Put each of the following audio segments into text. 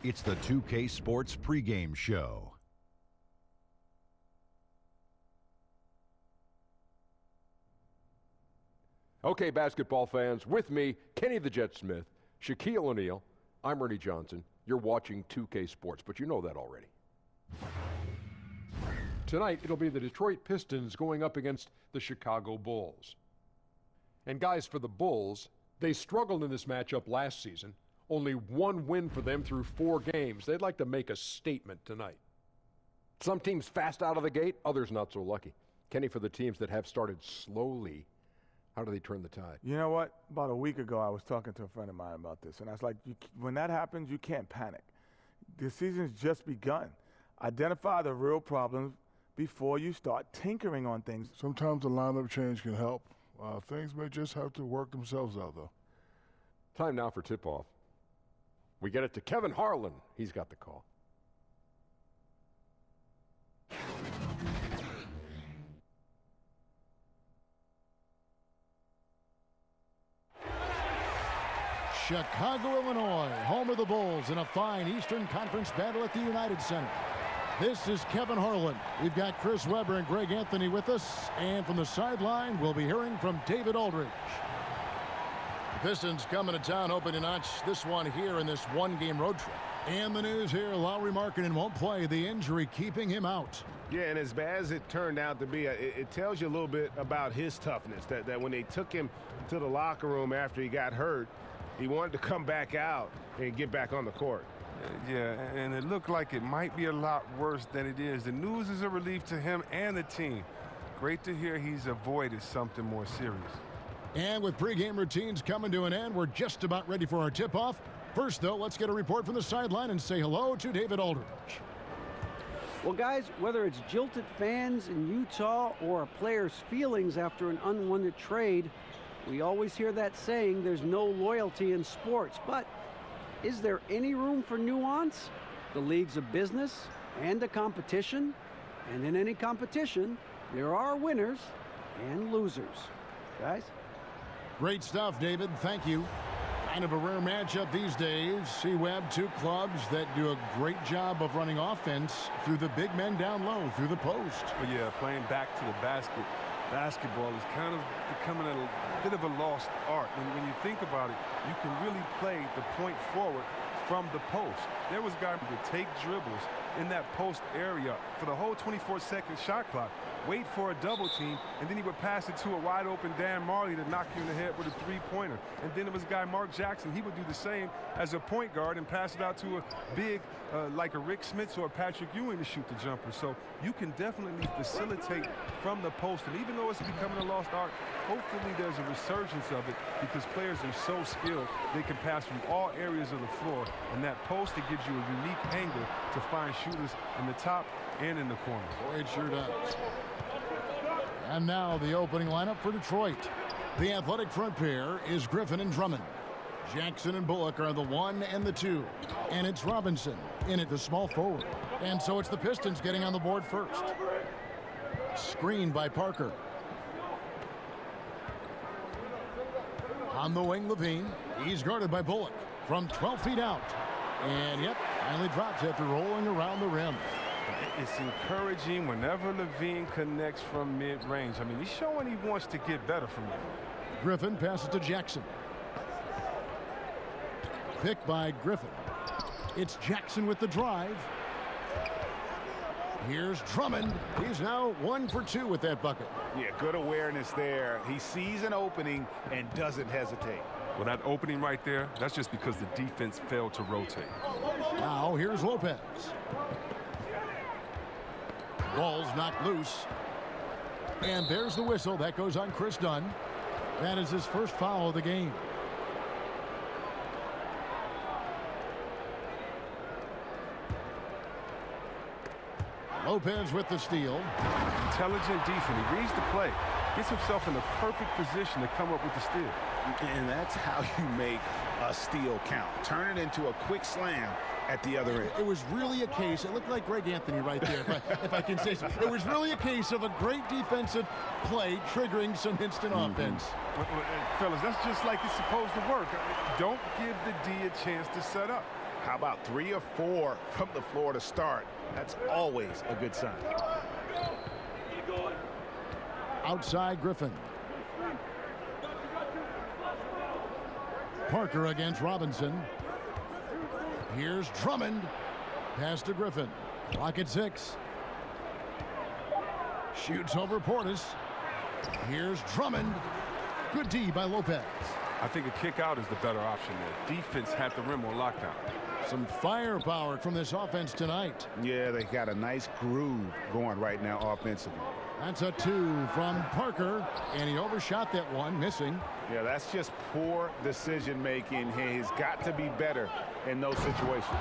It's the 2K Sports pregame show. Okay, basketball fans, with me, Kenny the Jet Smith, Shaquille O'Neal, I'm Ernie Johnson. You're watching 2K Sports, but you know that already. Tonight, it'll be the Detroit Pistons going up against the Chicago Bulls. And guys, for the Bulls, they struggled in this matchup last season. Only one win for them through 4 games. They'd like to make a statement tonight. Some teams fast out of the gate, others not so lucky. Kenny, for the teams that have started slowly, how do they turn the tide? You know what? About a week ago, I was talking to a friend of mine about this, and I was like, when that happens, you can't panic. The season's just begun. Identify the real problems before you start tinkering on things. Sometimes a lineup change can help. Things may just have to work themselves out, though. Time now for tip-off. We get it to Kevin Harlan. He's got the call. Chicago, Illinois, home of the Bulls in a fine Eastern Conference battle at the United Center. This is Kevin Harlan. We've got Chris Webber and Greg Anthony with us, and from the sideline, we'll be hearing from David Aldridge. The Pistons coming to town, hoping to notch this one here in this one-game road trip. And the news here, Lauri Markkanen won't play, the injury keeping him out. Yeah, and as bad as it turned out to be, it tells you a little bit about his toughness, that when they took him to the locker room after he got hurt, he wanted to come back out and get back on the court. Yeah, and it looked like it might be a lot worse than it is. The news is a relief to him and the team. Great to hear he's avoided something more serious. And with pregame routines coming to an end, we're just about ready for our tip-off. First, though, let's get a report from the sideline and say hello to David Aldridge. Well, guys, whether it's jilted fans in Utah or a player's feelings after an unwanted trade, we always hear that saying, there's no loyalty in sports. But is there any room for nuance? The league's a business and a competition. And in any competition, there are winners and losers. Guys? Great stuff, David. Thank you. Kind of a rare matchup these days. See, Webb, two clubs that do a great job of running offense through the big men down low, through the post. Well, yeah, playing back to the basket. Basketball is kind of becoming a bit of a lost art. When you think about it, you can really play the point forward from the post. There was guys who would take dribbles in that post area for the whole 24-second shot clock, wait for a double team, and then he would pass it to a wide-open Dan Marley to knock you in the head with a three-pointer. And then there was a guy, Mark Jackson, he would do the same as a point guard and pass it out to a big, like a Rick Smits or a Patrick Ewing to shoot the jumper. So you can definitely facilitate from the post. And even though it's becoming a lost art, hopefully there's a resurgence of it because players are so skilled, they can pass from all areas of the floor. And that post, it gives you a unique angle to find shooters in the top and in the corners. Boy, it sure does. And now the opening lineup for Detroit. The athletic front pair is Griffin and Drummond. Jackson and Bullock are the 1 and the 2. And it's Robinson in at the small forward. And so it's the Pistons getting on the board first. Screened by Parker. On the wing, Levine. He's guarded by Bullock from 12 feet out. And yep, finally drops after rolling around the rim. It's encouraging whenever Levine connects from mid-range. I mean, he's showing he wants to get better from there. Griffin passes to Jackson. Picked by Griffin. It's Jackson with the drive. Here's Drummond. He's now 1 for 2 with that bucket. Yeah, good awareness there. He sees an opening and doesn't hesitate. Well, that opening right there, that's just because the defense failed to rotate. Now here's Lopez. Ball's knocked loose. And there's the whistle. That goes on Chris Dunn. That is his first foul of the game. Lopez with the steal. Intelligent defense. He reads the play. Gets himself in the perfect position to come up with the steal. And that's how you make a steal count. Turn it into a quick slam at the other end. It was really a case, it looked like Greg Anthony right there, if I can say so. It was really a case of a great defensive play triggering some instant offense. Fellas, that's just like it's supposed to work. Don't give the D a chance to set up. How about 3 or 4 from the floor to start? That's always a good sign. Outside Griffin. Parker against Robinson. Here's Drummond. Pass to Griffin. Clock at 6. Shoots over Portis. Here's Drummond. Good D by Lopez. I think a kick out is the better option there. Defense had the rim on lockdown. Some firepower from this offense tonight. Yeah, they got a nice groove going right now offensively. That's a 2 from Parker, and he overshot that one, missing. Yeah, that's just poor decision making. He's got to be better in those situations.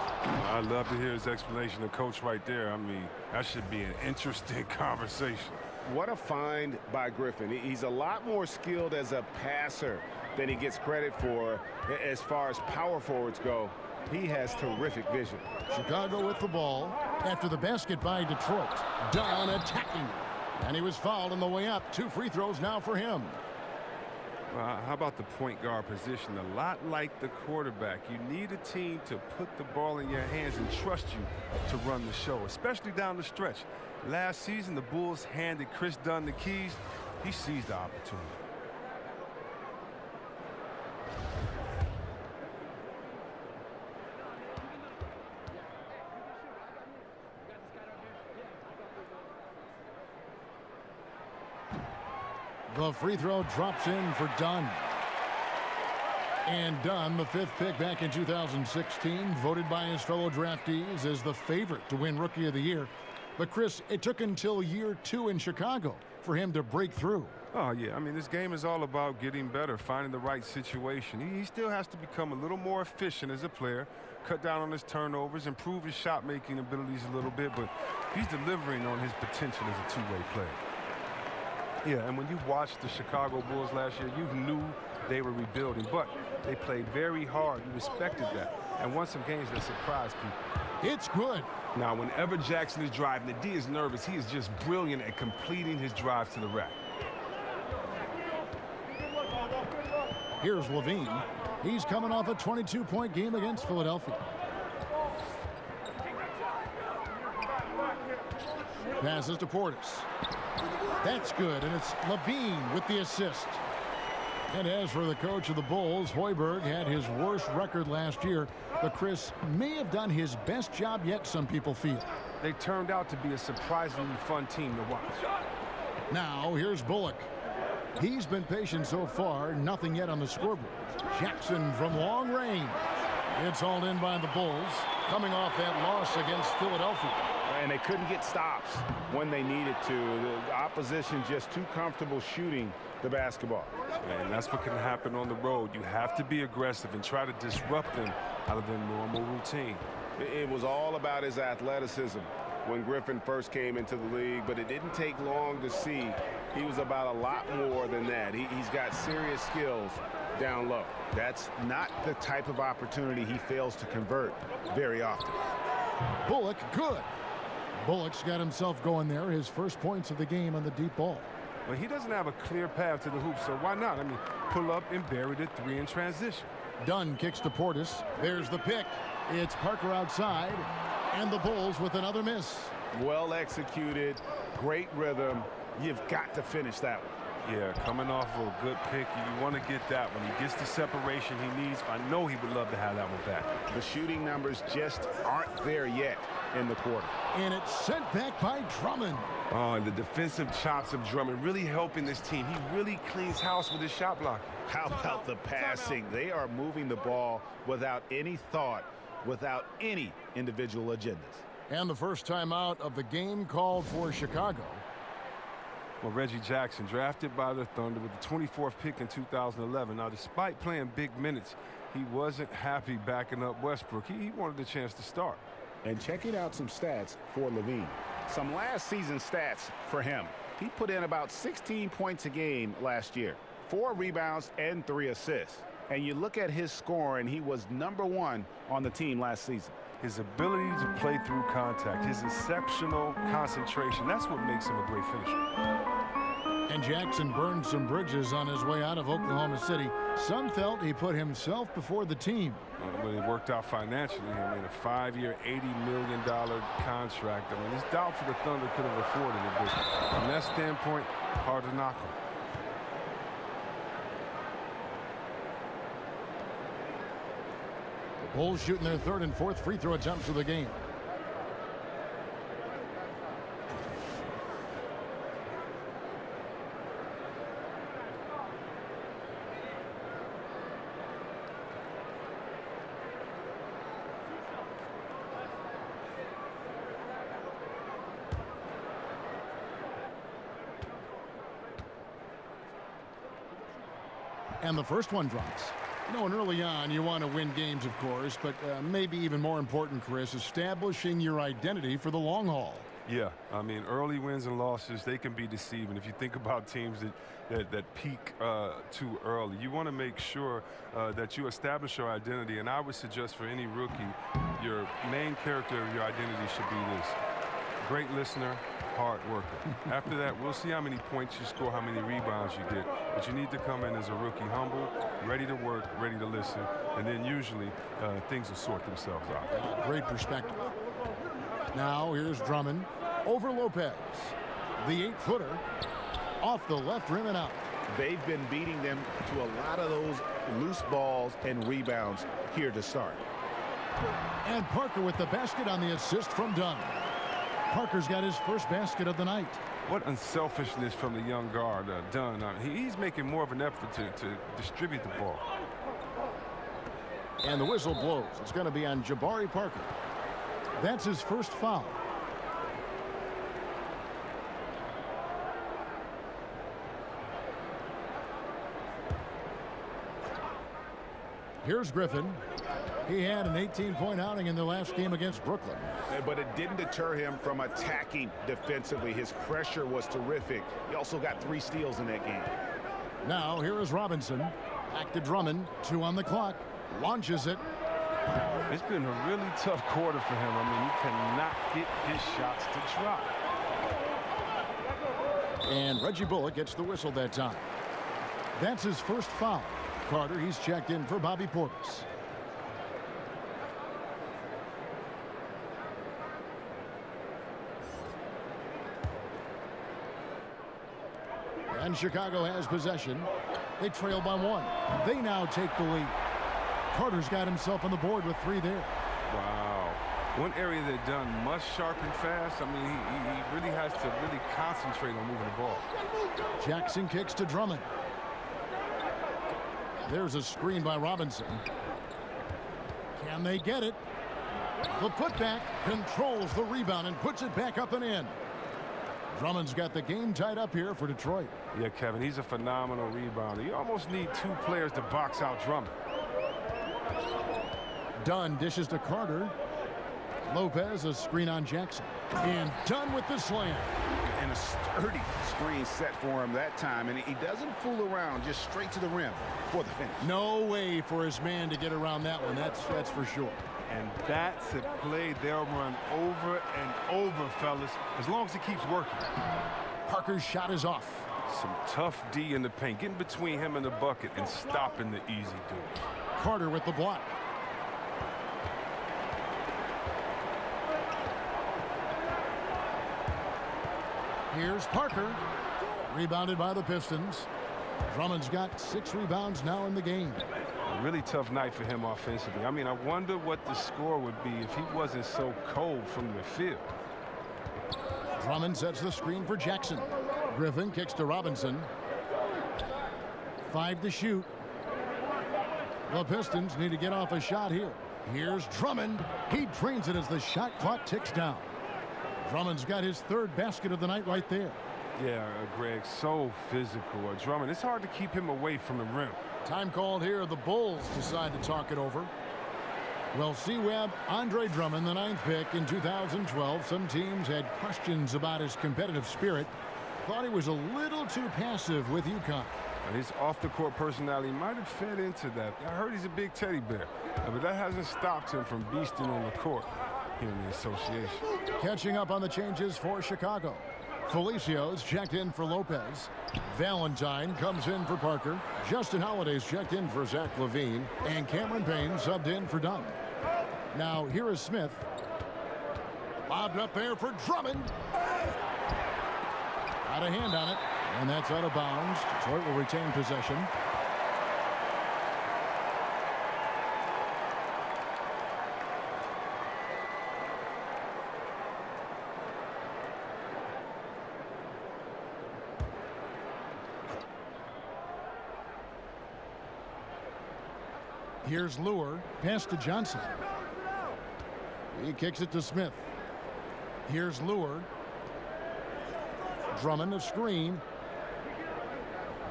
I'd love to hear his explanation of coach right there. I mean, that should be an interesting conversation. What a find by Griffin. He's a lot more skilled as a passer than he gets credit for as far as power forwards go. He has terrific vision. Chicago with the ball after the basket by Detroit. Dunn attacking. And he was fouled on the way up. 2 free throws now for him. How about the point guard position? A lot like the quarterback. You need a team to put the ball in your hands and trust you to run the show, especially down the stretch. Last season, the Bulls handed Chris Dunn the keys. He seized the opportunity. The free throw drops in for Dunn. And Dunn, the 5th pick back in 2016, voted by his fellow draftees as the favorite to win Rookie of the Year. But, Chris, it took until year 2 in Chicago for him to break through. Oh, yeah. I mean, this game is all about getting better, finding the right situation. He still has to become a little more efficient as a player, cut down on his turnovers, improve his shot-making abilities a little bit, but he's delivering on his potential as a two-way player. Yeah, and when you watched the Chicago Bulls last year, you knew they were rebuilding, but they played very hard. You respected that and won some games that surprised people. It's good. Now, whenever Jackson is driving, the D is nervous. He is just brilliant at completing his drive to the rack. Here's Levine. He's coming off a 22-point game against Philadelphia. Passes to Portis. That's good, and it's Levine with the assist. And as for the coach of the Bulls, Hoiberg had his worst record last year, but Chris may have done his best job yet, some people feel. They turned out to be a surprisingly fun team to watch. Now, here's Bullock. He's been patient so far, nothing yet on the scoreboard. Jackson from long range. It's hauled in by the Bulls, coming off that loss against Philadelphia. And they couldn't get stops when they needed to. The opposition just too comfortable shooting the basketball. And that's what can happen on the road. You have to be aggressive and try to disrupt them out of their normal routine. It was all about his athleticism when Griffin first came into the league, but it didn't take long to see he was about a lot more than that. He's got serious skills down low. That's not the type of opportunity he fails to convert very often. Bullock, good. Bullock's got himself going there, his first points of the game on the deep ball. Well, he doesn't have a clear path to the hoop, so why not? I mean, pull up and bury the 3 in transition. Dunn kicks to Portis. There's the pick. It's Parker outside, and the Bulls with another miss. Well executed, great rhythm. You've got to finish that one. Yeah, coming off of a good pick, you want to get that one. He gets the separation he needs. I know he would love to have that one back. The shooting numbers just aren't there yet in the quarter. And it's sent back by Drummond. Oh, and the defensive chops of Drummond really helping this team. He really cleans house with his shot block. How about the passing? They are moving the ball without any thought, without any individual agendas. And the first timeout of the game called for Chicago. Well, Reggie Jackson, drafted by the Thunder with the 24th pick in 2011. Now, despite playing big minutes, he wasn't happy backing up Westbrook. He wanted the chance to start. And checking out some stats for Levine. Some last season stats for him. He put in about 16 points a game last year, 4 rebounds and 3 assists. And you look at his scoring, he was #1 on the team last season. His ability to play through contact, his exceptional concentration, that's what makes him a great finisher. And Jackson burned some bridges on his way out of Oklahoma City. Some felt he put himself before the team. But it worked out financially. I mean, a 5-year, $80 million contract. I mean, it's doubtful the Thunder could have afforded it. But from that standpoint, hard to knock him. The Bulls shooting their third and fourth free throw attempts of the game. And the first one drops. You know, and early on, you want to win games, of course, but maybe even more important, Chris, establishing your identity for the long haul. Yeah, I mean, early wins and losses, they can be deceiving. If you think about teams that peak too early, you want to make sure that you establish your identity. And I would suggest for any rookie, your main character of your identity should be this: great listener, hard worker. After that, we'll see how many points you score, how many rebounds you get. But you need to come in as a rookie, humble, ready to work, ready to listen, and then usually things will sort themselves out. Great perspective. Now here's Drummond over Lopez. The 8-footer off the left rim and out. They've been beating them to a lot of those loose balls and rebounds here to start. And Parker with the basket on the assist from Dunn. Parker's got his first basket of the night. What unselfishness from the young guard, Dunn. He's making more of an effort to distribute the ball. And the whistle blows. It's going to be on Jabari Parker. That's his first foul. Here's Griffin. He had an 18-point outing in the last game against Brooklyn. But it didn't deter him from attacking defensively. His pressure was terrific. He also got 3 steals in that game. Now here is Robinson. Back to Drummond. 2 on the clock. Launches it. It's been a really tough quarter for him. I mean, he cannot get his shots to drop. And Reggie Bullock gets the whistle that time. That's his first foul. Carter, he's checked in for Bobby Portis. And Chicago has possession. They trail by 1. They now take the lead. Carter's got himself on the board with 3 there. Wow. One area that Dunn must sharpen fast. I mean, he really has to really concentrate on moving the ball. Jackson kicks to Drummond. There's a screen by Robinson. Can they get it? The putback controls the rebound and puts it back up and in. Drummond's got the game tied up here for Detroit. Yeah, Kevin, he's a phenomenal rebounder. You almost need 2 players to box out Drummond. Dunn dishes to Carter. Lopez, a screen on Jackson. And Dunn with the slam. And a sturdy screen set for him that time. And he doesn't fool around, just straight to the rim for the finish. No way for his man to get around that one. That's for sure. And that's a play they'll run over and over, fellas, as long as he keeps working. Parker's shot is off. Some tough D in the paint, getting between him and the bucket and stopping the easy dude. Carter with the block. Here's Parker. Rebounded by the Pistons. Drummond's got 6 rebounds now in the game. A really tough night for him offensively. I mean, I wonder what the score would be if he wasn't so cold from the field. Drummond sets the screen for Jackson. Griffin kicks to Robinson. 5 to shoot. The Pistons need to get off a shot here. Here's Drummond. He drains it as the shot clock ticks down. Drummond's got his 3rd basket of the night right there. Yeah, Greg, so physical. Drummond, it's hard to keep him away from the rim. Time called here. The Bulls decide to talk it over. Well, C-Web, Andre Drummond, the 9th pick in 2012. Some teams had questions about his competitive spirit. Thought he was a little too passive with UConn. His off-the-court personality might have fed into that. I heard he's a big teddy bear, but that hasn't stopped him from beasting on the court here in the association. Catching up on the changes for Chicago. Felicio's checked in for Lopez. Valentine comes in for Parker. Justin Holiday's checked in for Zach LaVine. And Cameron Payne subbed in for Dunn. Now here is Smith. Lobbed up there for Drummond. Got a hand on it. And that's out of bounds. Detroit will retain possession. Here's Lure. Pass to Johnson. He kicks it to Smith. Here's Lure. Drummond a screen.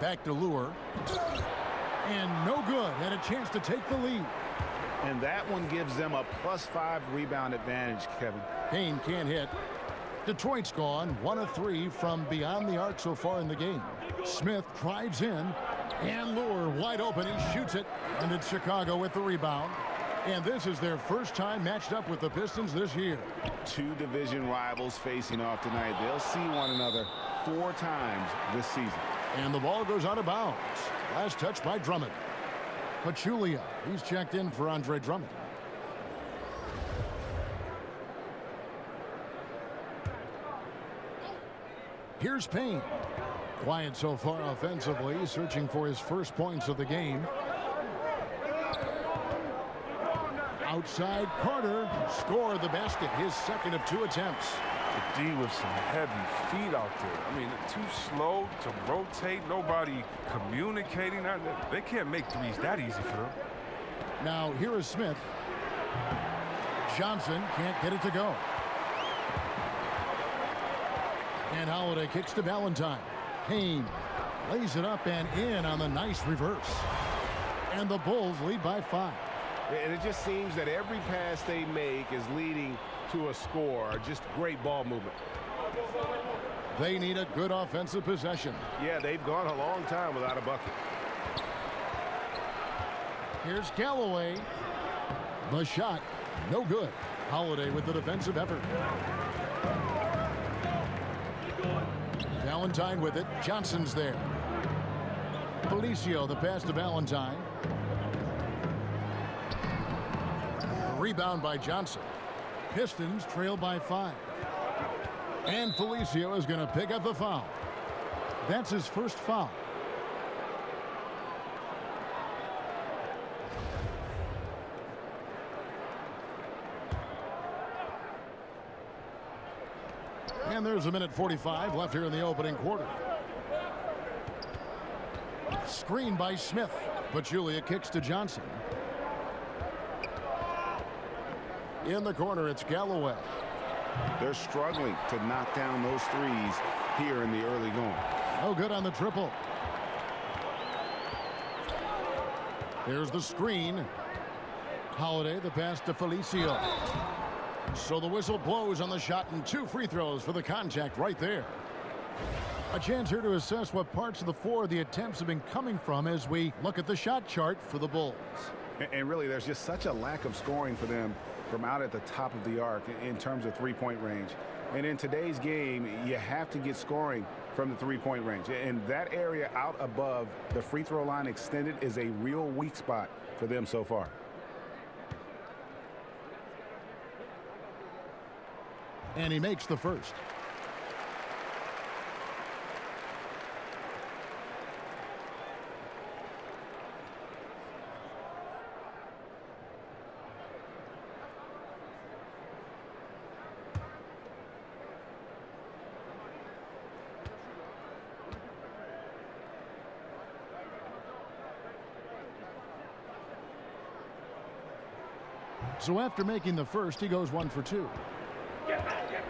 Back to Lure. And no good. Had a chance to take the lead. And that one gives them a +5 rebound advantage, Kevin. Payne can't hit. Detroit's gone 1 of 3 from beyond the arc so far in the game. Smith drives in. And Lure wide open. He shoots it. And it's Chicago with the rebound. And this is their first time matched up with the Pistons this year. 2 division rivals facing off tonight. They'll see one another 4 times this season. And the ball goes out of bounds. Last touch by Drummond. Pachulia. He's checked in for Andre Drummond. Here's Payne. Quiet so far offensively, searching for his first points of the game. Outside, Carter scored the basket, his second of 2 attempts. The D with some heavy feet out there. I mean, too slow to rotate. Nobody communicating. They can't make threes that easy for them. Now here is Smith. Johnson can't get it to go. And Holiday kicks to Valentine. Payne lays it up and in on the nice reverse. And the Bulls lead by 5. And it just seems that every pass they make is leading to a score. Just great ball movement. They need a good offensive possession. Yeah, they've gone a long time without a bucket. Here's Galloway. The shot, no good. Holiday with the defensive effort. Valentine with it. Johnson's there. Felicio, the pass to Valentine. Rebound by Johnson. Pistons trail by 5. And Felicio is going to pick up the foul. That's his first foul. And there's 1:45 left here in the opening quarter. Screen by Smith. Pachulia kicks to Johnson. In the corner, it's Galloway. They're struggling to knock down those threes here in the early going. No good on the triple. There's the screen. Holiday, the pass to Felicio. So the whistle blows on the shot and 2 free throws for the contact right there. A chance here to assess what parts of the floor the attempts have been coming from as we look at the shot chart for the Bulls. And really, there's just such a lack of scoring for them from out at the top of the arc in terms of three-point range. And in today's game, you have to get scoring from the three-point range. And that area out above the free throw line extended is a real weak spot for them so far. And he makes the first. So after making the first, he goes 1 for 2.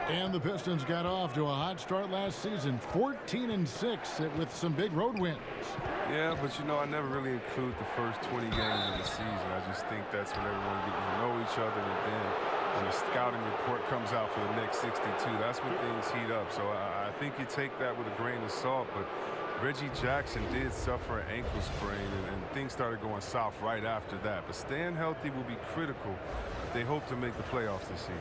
And the Pistons got off to a hot start last season, 14-6 with some big road wins. Yeah, but you know, I never really include the first 20 games of the season. I just think that's when everyone getting to know each other, and then when the scouting report comes out for the next 62, that's when things heat up. So I think you take that with a grain of salt, but Reggie Jackson did suffer an ankle sprain, and things started going south right after that. But staying healthy will be critical if they hope to make the playoffs this season.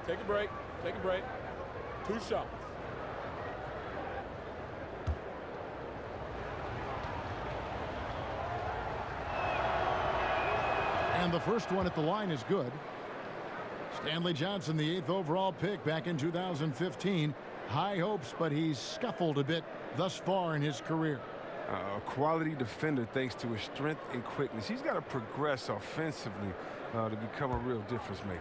Take a break. Take a break. 2 shots. And the first one at the line is good. Stanley Johnson, the 8th overall pick back in 2015. High hopes, but he's scuffled a bit thus far in his career. A quality defender thanks to his strength and quickness. He's got to progress offensively to become a real difference maker.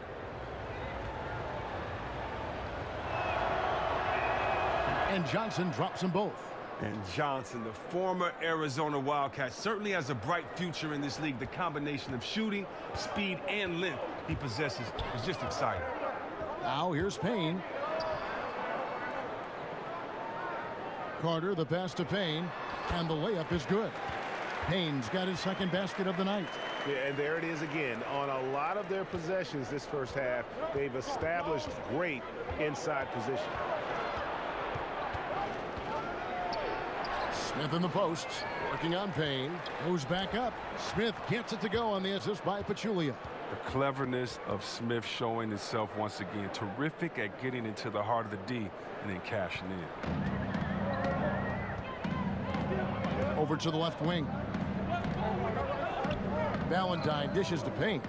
And Johnson drops them both. And Johnson, the former Arizona Wildcat, certainly has a bright future in this league. The combination of shooting, speed, and length he possesses is just exciting. Now here's Payne. Carter, the pass to Payne, and the layup is good. Payne's got his second basket of the night. Yeah, and there it is again. On a lot of their possessions this first half, they've established great inside position. Smith in the posts, working on Payne, goes back up. Smith gets it to go on the assist by Pachulia. The cleverness of Smith showing itself once again. Terrific at getting into the heart of the D and then cashing in. Over to the left wing. Valentine dishes to Payne.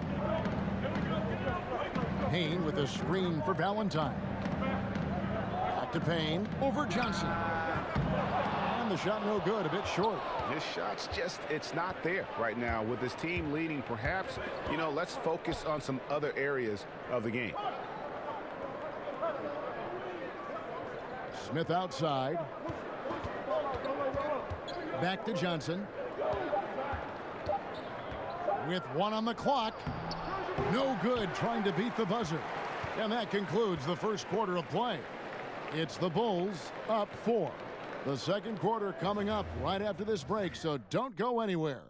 Payne with a screen for Valentine. Back to Payne, over Johnson. And the shot no good, a bit short. His shot's just, it's not there right now. With his team leading, perhaps, you know, let's focus on some other areas of the game. Smith outside. Back to Johnson. With 1 on the clock. No good trying to beat the buzzer. And that concludes the first quarter of play. It's the Bulls up 4. The second quarter coming up right after this break, so don't go anywhere.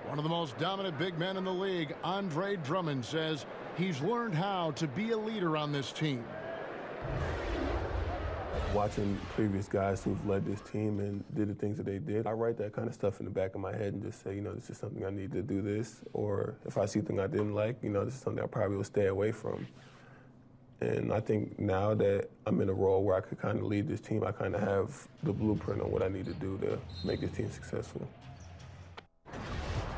One of the most dominant big men in the league, Andre Drummond, says he's learned how to be a leader on this team. Watching previous guys who've led this team and did the things that they did, I write that kind of stuff in the back of my head and just say, you know, this is something I need to do this. Or if I see something I didn't like, you know, this is something I probably will stay away from. And I think now that I'm in a role where I could kind of lead this team, I kind of have the blueprint on what I need to do to make this team successful.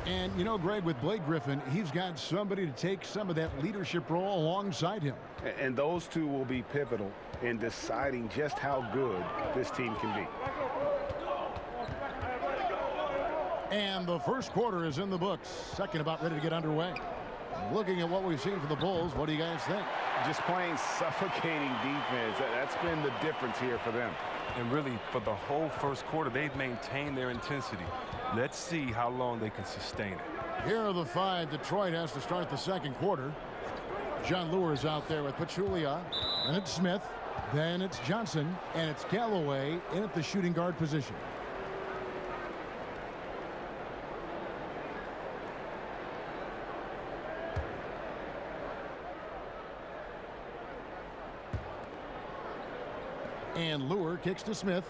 And, you know, Greg, with Blake Griffin, he's got somebody to take some of that leadership role alongside him. And those two will be pivotal in deciding just how good this team can be. And the first quarter is in the books. Second about ready to get underway. Looking at what we've seen for the Bulls, what do you guys think? Just playing suffocating defense. That's been the difference here for them. And really, for the whole first quarter, they've maintained their intensity. Let's see how long they can sustain it. Here are the 5 Detroit has to start the second quarter. John Lewis out there with Pachulia. Then it's Smith. Then it's Johnson. And it's Galloway in at the shooting guard position. And Lure kicks to Smith.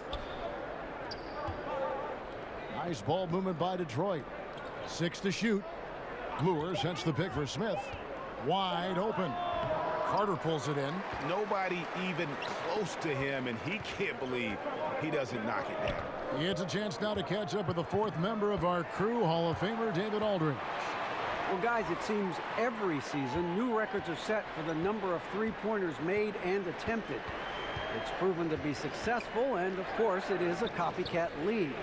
Nice ball movement by Detroit. 6 to shoot. Lure sends the pick for Smith. Wide open. Carter pulls it in. Nobody even close to him, and he can't believe he doesn't knock it down. It's a chance now to catch up with the 4th member of our crew, Hall of Famer David Aldridge. Well, guys, it seems every season new records are set for the number of three-pointers made and attempted. It's proven to be successful, and of course it is a copycat league.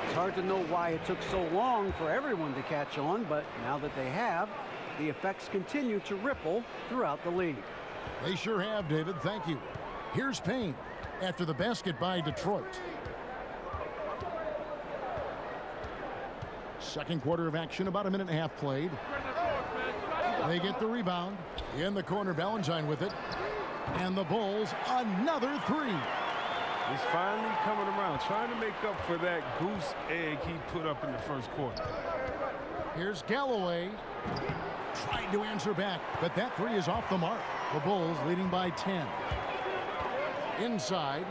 It's hard to know why it took so long for everyone to catch on, but now that they have, the effects continue to ripple throughout the league. They sure have, David. Thank you. Here's Payne after the basket by Detroit. Second quarter of action, about a minute and a half played. They get the rebound. In the corner, Valentine with it. And the Bulls, another 3. He's finally coming around, trying to make up for that goose egg he put up in the first quarter. Here's Galloway trying to answer back, but that three is off the mark. The Bulls leading by 10. Inside,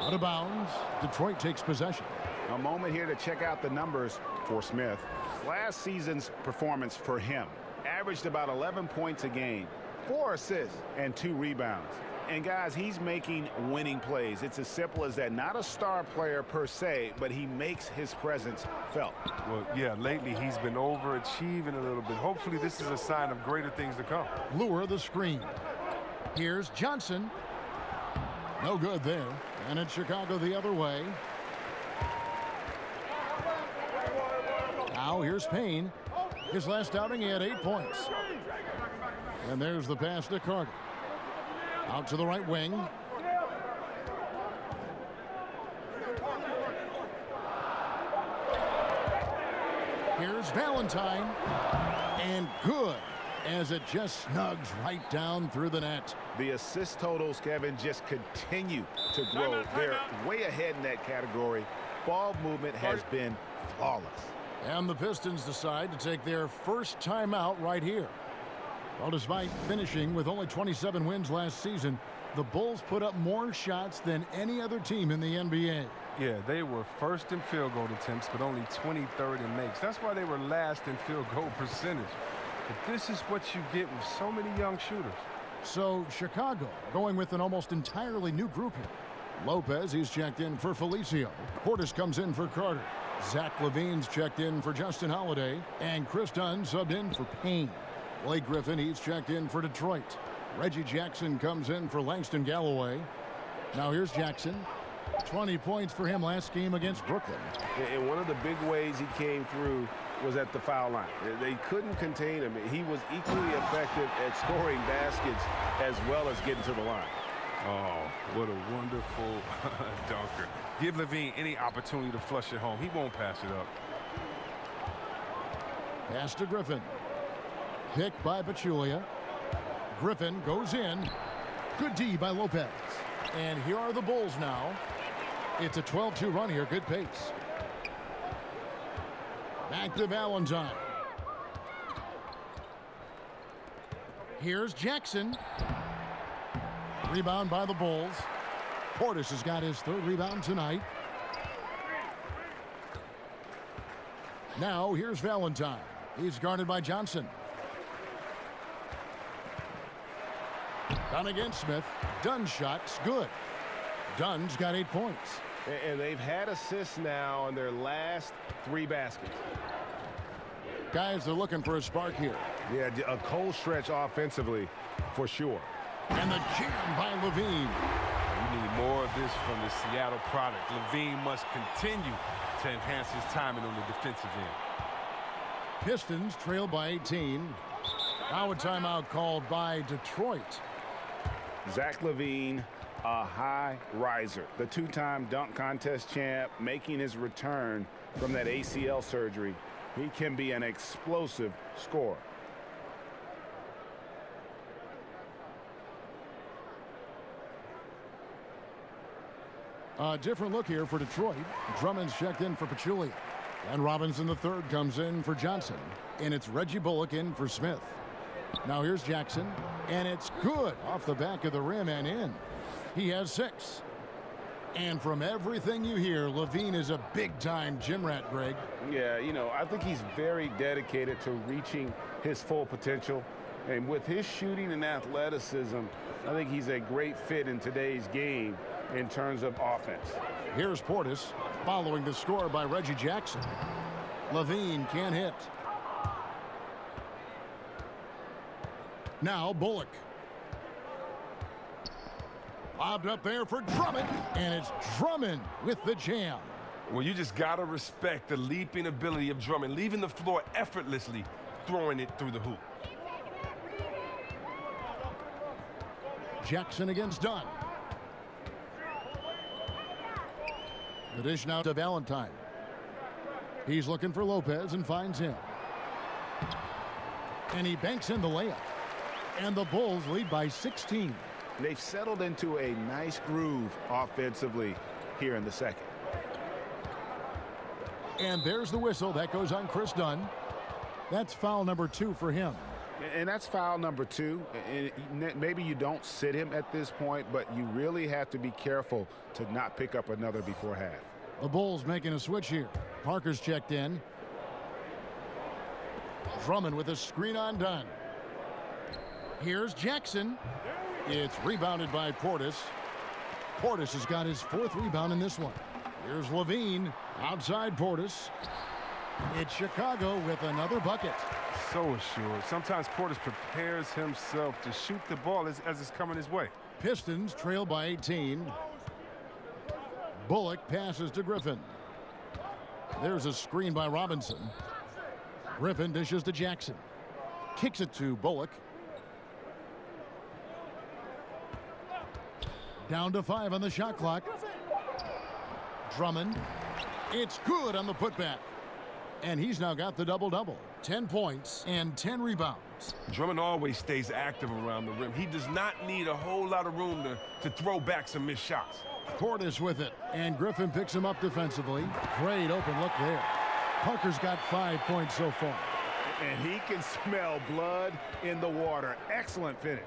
out of bounds. Detroit takes possession. A moment here to check out the numbers for Smith. Last season's performance for him averaged about 11 points a game, 4 assists, and 2 rebounds. And guys, he's making winning plays. It's as simple as that. Not a star player per se, but he makes his presence felt. Well, yeah, lately he's been overachieving a little bit. Hopefully this is a sign of greater things to come. Lure the screen. Here's Johnson. No good there. And it's Chicago the other way. Now here's Payne. His last outing, he had 8 points. And there's the pass to Carter. Out to the right wing. Here's Valentine. And good, as it just snugs right down through the net. The assist totals, Kevin, just continue to grow. They're way ahead in that category. Ball movement has been flawless. And the Pistons decide to take their first timeout right here. Well, despite finishing with only 27 wins last season, the Bulls put up more shots than any other team in the NBA. Yeah, they were first in field goal attempts, but only 23rd in makes. That's why they were last in field goal percentage. But this is what you get with so many young shooters. So Chicago going with an almost entirely new group here. Lopez, he's checked in for Felicio. Portis comes in for Carter. Zach LaVine's checked in for Justin Holiday. And Chris Dunn subbed in for Payne. Blake Griffin, he's checked in for Detroit. Reggie Jackson comes in for Langston Galloway. Now here's Jackson. 20 points for him last game against Brooklyn. And one of the big ways he came through was at the foul line. They couldn't contain him. He was equally effective at scoring baskets as well as getting to the line. Oh, what a wonderful dunker. Give LaVine any opportunity to flush it home. He won't pass it up. Pass to Griffin. Picked by Pachulia. Griffin goes in. Good D by Lopez. And here are the Bulls now. It's a 12-2 run here. Good pace. Back to Valentine. Here's Jackson. Rebound by the Bulls. Portis has got his 3rd rebound tonight. Now here's Valentine. He's guarded by Johnson. Dunn against Smith. Dunn's shot's good. Dunn's got 8 points. And they've had assists now on their last 3 baskets. Guys, they're looking for a spark here. Yeah, a cold stretch offensively for sure. And the jam by LaVine. We need more of this from the Seattle product. LaVine must continue to enhance his timing on the defensive end. Pistons trail by 18. Now a timeout called by Detroit. Zach LaVine, a high riser. The 2-time dunk contest champ, making his return from that ACL surgery. He can be an explosive scorer. A different look here for Detroit. Drummond's checked in for Pachulia. And Robinson III comes in for Johnson. And it's Reggie Bullock in for Smith. Now here's Jackson. And it's good off the back of the rim and in. He has 6. And from everything you hear, LaVine is a big-time gym rat, Greg. Yeah, you know, I think he's very dedicated to reaching his full potential. And with his shooting and athleticism, I think he's a great fit in today's game in terms of offense. Here's Portis following the score by Reggie Jackson. LaVine can't hit. Now Bullock. Lobbed up there for Drummond, and it's Drummond with the jam. Well, you just got to respect the leaping ability of Drummond, leaving the floor effortlessly, throwing it through the hoop. Jackson against Dunn. The dish now to Valentine. He's looking for Lopez and finds him. And he banks in the layup. And the Bulls lead by 16. They've settled into a nice groove offensively here in the second. And there's the whistle. That goes on Chris Dunn. That's foul number 2 for him. And that's foul number 2. And maybe you don't sit him at this point, but you really have to be careful to not pick up another before half. The Bulls making a switch here. Parker's checked in. Drummond with a screen on Dunn. Here's Jackson. It's rebounded by Portis. Portis has got his 4th rebound in this one. Here's Levine outside Portis. It's Chicago with another bucket. So assured. Sometimes Portis prepares himself to shoot the ball as it's coming his way. Pistons trail by 18. Bullock passes to Griffin. There's a screen by Robinson. Griffin dishes to Jackson. Kicks it to Bullock. Down to 5 on the shot clock. Drummond. It's good on the putback. And he's now got the double-double. 10 points and 10 rebounds. Drummond always stays active around the rim. He does not need a whole lot of room to throw back some missed shots. Portis with it. And Griffin picks him up defensively. Great open look there. Parker's got 5 points so far. And he can smell blood in the water. Excellent finish.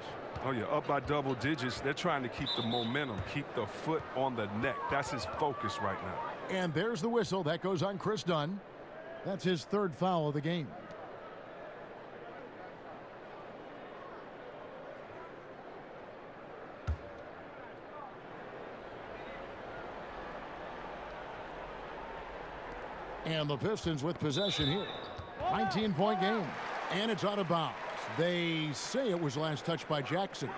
Oh, yeah, up by double digits. They're trying to keep the momentum, keep the foot on the neck. That's his focus right now. And there's the whistle. That goes on Chris Dunn. That's his 3rd foul of the game. And the Pistons with possession here. 19-point game. And it's out of bounds. They say it was last touched by Jackson.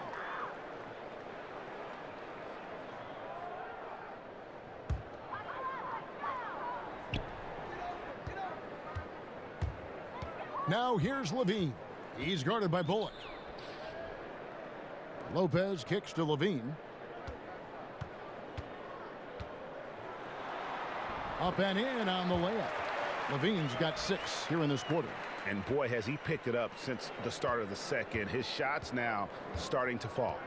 Now here's Levine. He's guarded by Bullock. Lopez kicks to Levine. Up and in on the layup. Levine's got 6 here in this quarter. And boy, has he picked it up since the start of the second. His shots now starting to fall.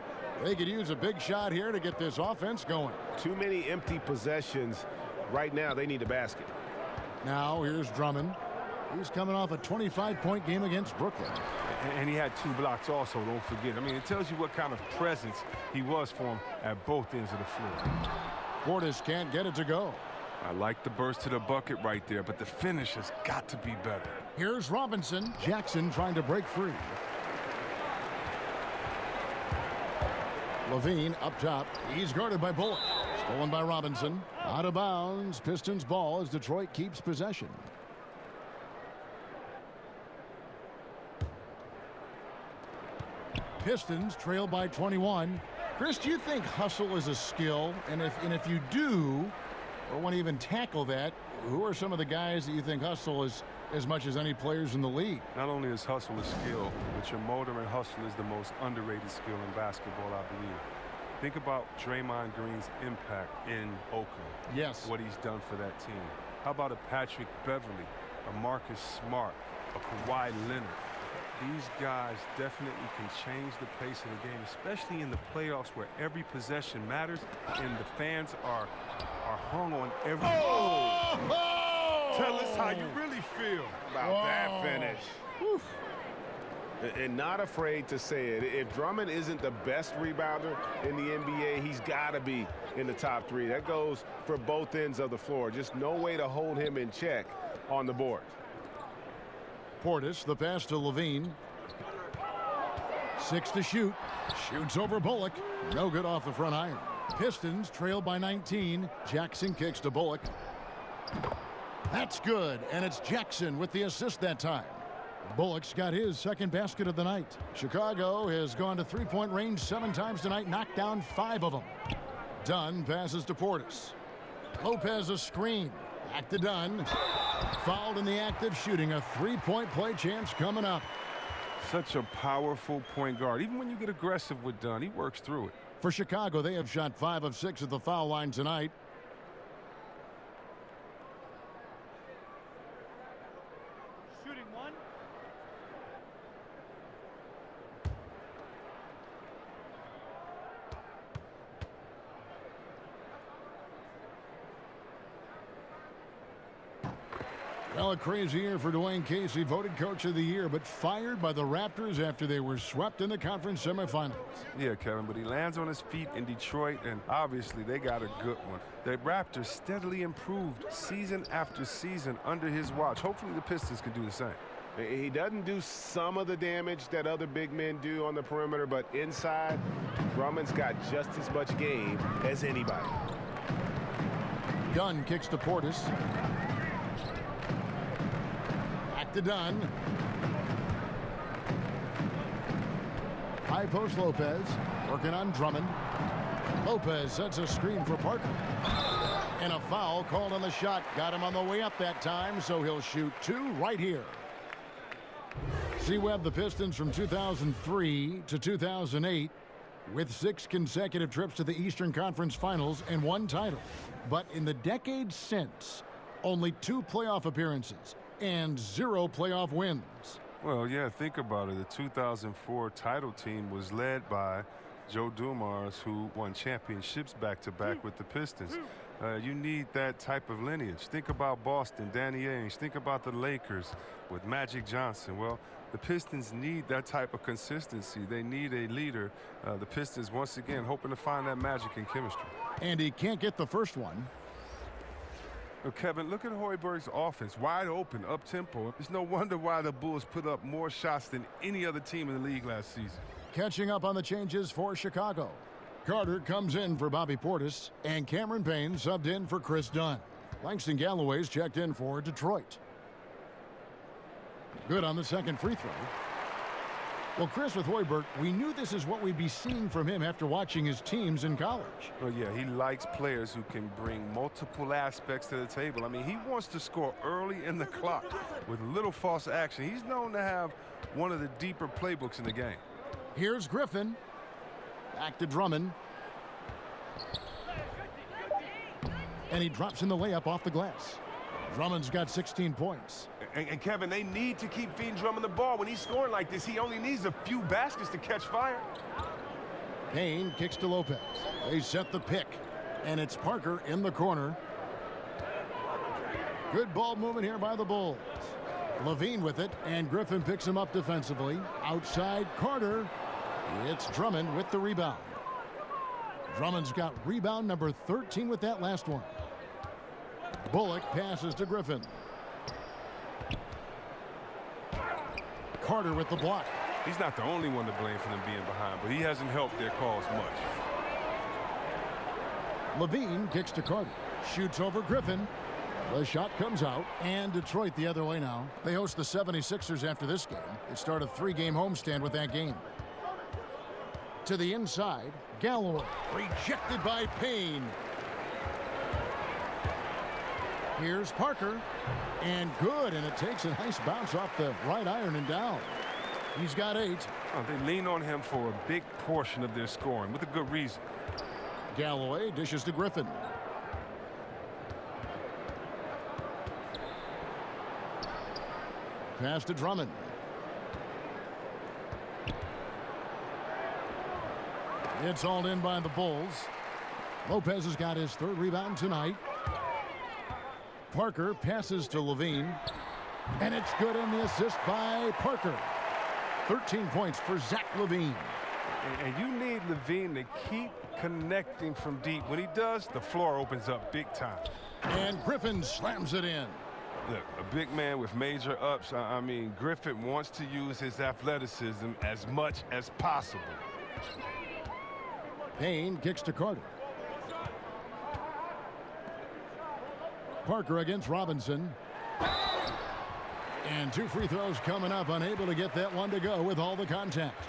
They could use a big shot here to get this offense going. Too many empty possessions. Right now, they need a basket. Now here's Drummond. He's coming off a 25-point game against Brooklyn. And he had 2 blocks also, don't forget. I mean, it tells you what kind of presence he was for him at both ends of the floor. Portis can't get it to go. I like the burst to the bucket right there, but the finish has got to be better. Here's Robinson. Jackson trying to break free. Levine up top. He's guarded by Bullock. Stolen by Robinson. Out of bounds. Pistons ball as Detroit keeps possession. Pistons trail by 21. Chris, do you think hustle is a skill? And if you do, or want to even tackle that, who are some of the guys that you think hustle is as much as any players in the league? Not only is hustle a skill, but your motor and hustle is the most underrated skill in basketball, I believe. Think about Draymond Green's impact in Oakland. Yes. What he's done for that team. How about a Patrick Beverly, a Marcus Smart, a Kawhi Leonard? These guys definitely can change the pace of the game, especially in the playoffs where every possession matters and the fans are hung on every... Oh! Tell us how you really feel about that finish. Whew. And not afraid to say it. If Drummond isn't the best rebounder in the NBA, he's got to be in the top 3. That goes for both ends of the floor. Just no way to hold him in check on the board. Portis, the pass to Levine. 6 to shoot. Shoots over Bullock. No good off the front iron. Pistons trail by 19. Jackson kicks to Bullock. That's good, and it's Jackson with the assist that time. Bullock's got his 2nd basket of the night. Chicago has gone to 3-point range 7 times tonight, knocked down 5 of them. Dunn passes to Portis. Lopez a screen. Back to Dunn. Fouled in the act of shooting. A 3-point play chance coming up. Such a powerful point guard. Even when you get aggressive with Dunn, he works through it. For Chicago, they have shot 5 of 6 at the foul line tonight. Shooting 1. Well, a crazy year for Dwayne Casey, voted Coach of the Year, but fired by the Raptors after they were swept in the conference semifinals. Yeah, Kevin, but he lands on his feet in Detroit, and obviously they got a good one. The Raptors steadily improved season after season under his watch. Hopefully the Pistons can do the same. He doesn't do some of the damage that other big men do on the perimeter, but inside, Drummond's got just as much game as anybody. Dunn kicks to Portis. Back to Dunn. High post Lopez. Working on Drummond. Lopez sets a screen for Parker. And a foul called on the shot. Got him on the way up that time, so he'll shoot 2 right here. C-Webb, the Pistons from 2003 to 2008 with 6 consecutive trips to the Eastern Conference Finals and 1 title. But in the decades since, only 2 playoff appearances and 0 playoff wins. Well, yeah, think about it. The 2004 title team was led by Joe Dumars, who won championships back-to-back with the Pistons. You need that type of lineage. Think about Boston, Danny Ainge. Think about the Lakers with Magic Johnson. Well, the Pistons need that type of consistency. They need a leader. The Pistons, once again, hoping to find that magic in chemistry. And he can't get the first one. Well, Kevin, look at Hoiberg's offense. Wide open, up-tempo. It's no wonder why the Bulls put up more shots than any other team in the league last season. Catching up on the changes for Chicago. Carter comes in for Bobby Portis, and Cameron Payne subbed in for Chris Dunn. Langston Galloway's checked in for Detroit. Good on the second free throw. Well, Chris, with Hoiberg, we knew this is what we'd be seeing from him after watching his teams in college. Well, yeah, he likes players who can bring multiple aspects to the table. I mean, he wants to score early in the clock with little false action. He's known to have one of the deeper playbooks in the game. Here's Griffin. Back to Drummond. And he drops in the layup off the glass. Drummond's got 16 points. And Kevin, they need to keep feeding Drummond the ball. When he's scoring like this, he only needs a few baskets to catch fire. Payne kicks to Lopez. They set the pick. And it's Parker in the corner. Good ball movement here by the Bulls. Levine with it, and Griffin picks him up defensively. Outside Carter. It's Drummond with the rebound. Drummond's got rebound number 13 with that last one. Bullock passes to Griffin. Carter with the block. He's not the only one to blame for them being behind, but he hasn't helped their cause much. Levine kicks to Carter. Shoots over Griffin. The shot comes out, and Detroit the other way now. They host the 76ers after this game. They start a 3-game homestand with that game. To the inside, Galloway. Rejected by Payne. Here's Parker. And good, and it takes a nice bounce off the right iron and down. He's got 8. Oh, they lean on him for a big portion of their scoring with a good reason. Galloway dishes to Griffin. Pass to Drummond. It's hauled in by the Bulls. Lopez has got his 3rd rebound tonight. Parker passes to Levine. And it's good in the assist by Parker. 13 points for Zach Levine. And you need Levine to keep connecting from deep. When he does, the floor opens up big time. And Griffin slams it in. Look, a big man with major ups. I mean, Griffin wants to use his athleticism as much as possible. Payne kicks to Carter. Parker against Robinson. And 2 free throws coming up, unable to get that one to go with all the contact.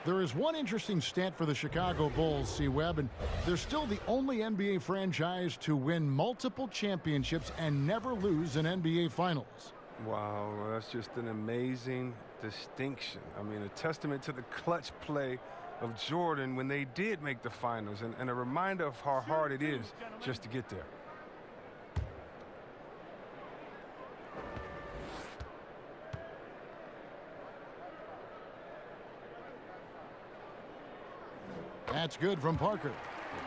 There is one interesting stat for the Chicago Bulls, C-Webb, and they're still the only NBA franchise to win multiple championships and never lose an NBA Finals. Wow, that's just an amazing distinction. I mean, a testament to the clutch play of Jordan when they did make the finals, and a reminder of how hard it is just to get there. That's good from Parker.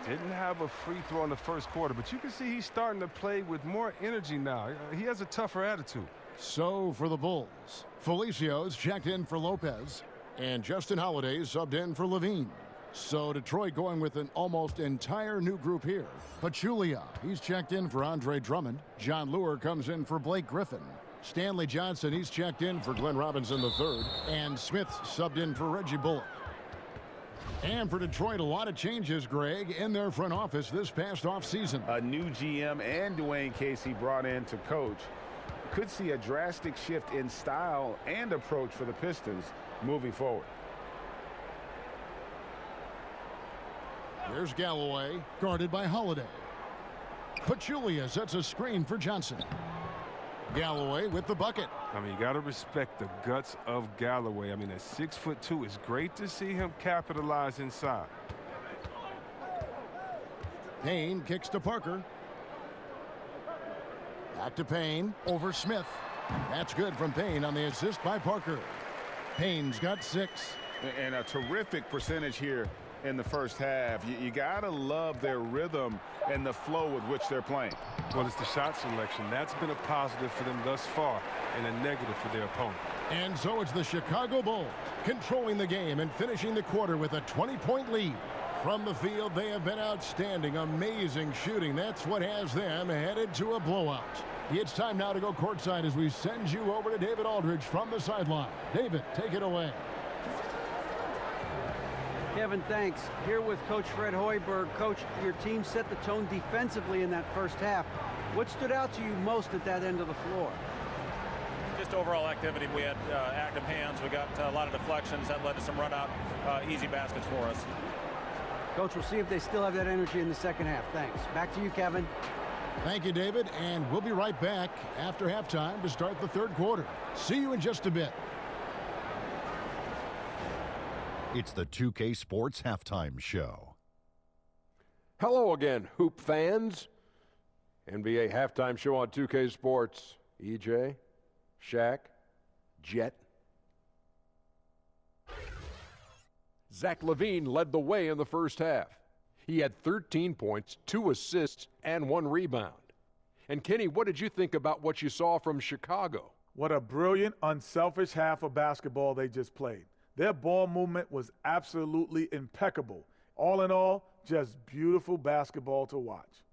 Didn't have a free throw in the first quarter, but you can see he's starting to play with more energy now. He has a tougher attitude. So for the Bulls, Felicia's checked in for Lopez, and Justin Holiday subbed in for Levine. So Detroit going with an almost entire new group here. Pachulia, he's checked in for Andre Drummond. John Lure comes in for Blake Griffin. Stanley Johnson, he's checked in for Glenn Robinson III. And Smith subbed in for Reggie Bullock. And for Detroit, a lot of changes, Greg, in their front office this past offseason. A new GM and Dwayne Casey brought in to coach. Could see a drastic shift in style and approach for the Pistons moving forward. There's Galloway, guarded by Holiday. Pachulia sets a screen for Johnson. Galloway with the bucket. I mean, you got to respect the guts of Galloway. I mean, at 6'2", it's great to see him capitalize inside. Payne kicks to Parker. Back to Payne, over Smith. That's good from Payne on the assist by Parker. Payne's got 6. And a terrific percentage here in the first half. You got to love their rhythm and the flow with which they're playing. Well, it's the shot selection. That's been a positive for them thus far and a negative for their opponent. And so it's the Chicago Bulls controlling the game and finishing the quarter with a 20-point lead. From the field, they have been outstanding. Amazing shooting. That's what has them headed to a blowout. It's time now to go courtside as we send you over to David Aldridge from the sideline. David, take it away. Kevin, thanks. Here with Coach Fred Hoiberg. Coach, your team set the tone defensively in that first half. What stood out to you most at that end of the floor? Just overall activity. We had active hands. We got a lot of deflections that led to some run-out easy baskets for us. Coach, we'll see if they still have that energy in the second half. Thanks. Back to you, Kevin. Thank you, David. And we'll be right back after halftime to start the third quarter. See you in just a bit. It's the 2K Sports Halftime Show. Hello again, Hoop fans. NBA Halftime Show on 2K Sports. EJ, Shaq, Jet. Zach LaVine led the way in the first half. He had 13 points, 2 assists, and 1 rebound. And Kenny, what did you think about what you saw from Chicago? What a brilliant, unselfish half of basketball they just played. Their ball movement was absolutely impeccable. All in all, just beautiful basketball to watch.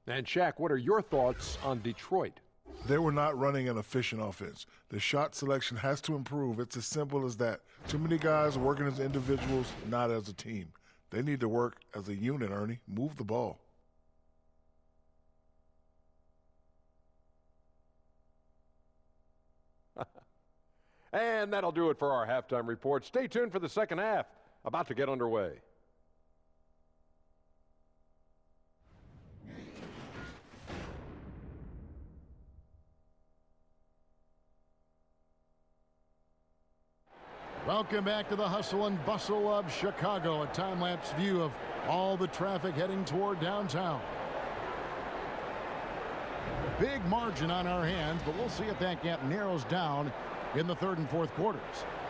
And Shaq, what are your thoughts on Detroit? They were not running an efficient offense. The shot selection has to improve. It's as simple as that. Too many guys working as individuals, not as a team. They need to work as a unit, Ernie. Move the ball. And that'll do it for our halftime report. Stay tuned for the second half, about to get underway. Welcome back to the hustle and bustle of Chicago, a time-lapse view of all the traffic heading toward downtown. Big margin on our hands, but we'll see if that gap narrows down in the third and fourth quarters.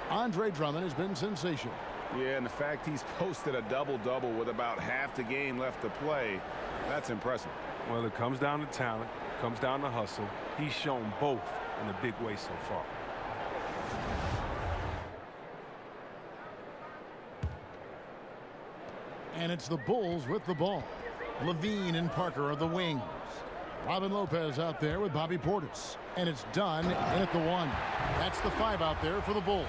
Andre Drummond has been sensational. Yeah, and the fact he's posted a double-double with about half the game left to play, that's impressive. Well, it comes down to talent, comes down to hustle. He's shown both in a big way so far. And it's the Bulls with the ball. Levine and Parker are the wings. Robin Lopez out there with Bobby Portis. And it's done in at the 1. That's the 5 out there for the Bulls.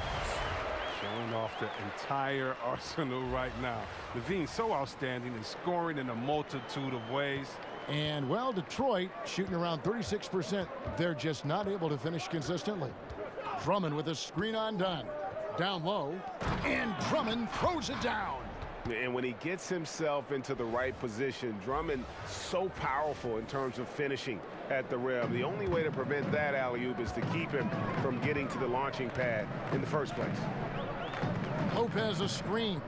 Showing off the entire arsenal right now. Levine so outstanding and scoring in a multitude of ways. And, well, Detroit shooting around 36%. They're just not able to finish consistently. Drummond with a screen on done. Down low. And Drummond throws it down. And when he gets himself into the right position, Drummond so powerful in terms of finishing at the rim. The only way to prevent that alley-oop is to keep him from getting to the launching pad in the first place. Lopez a screen.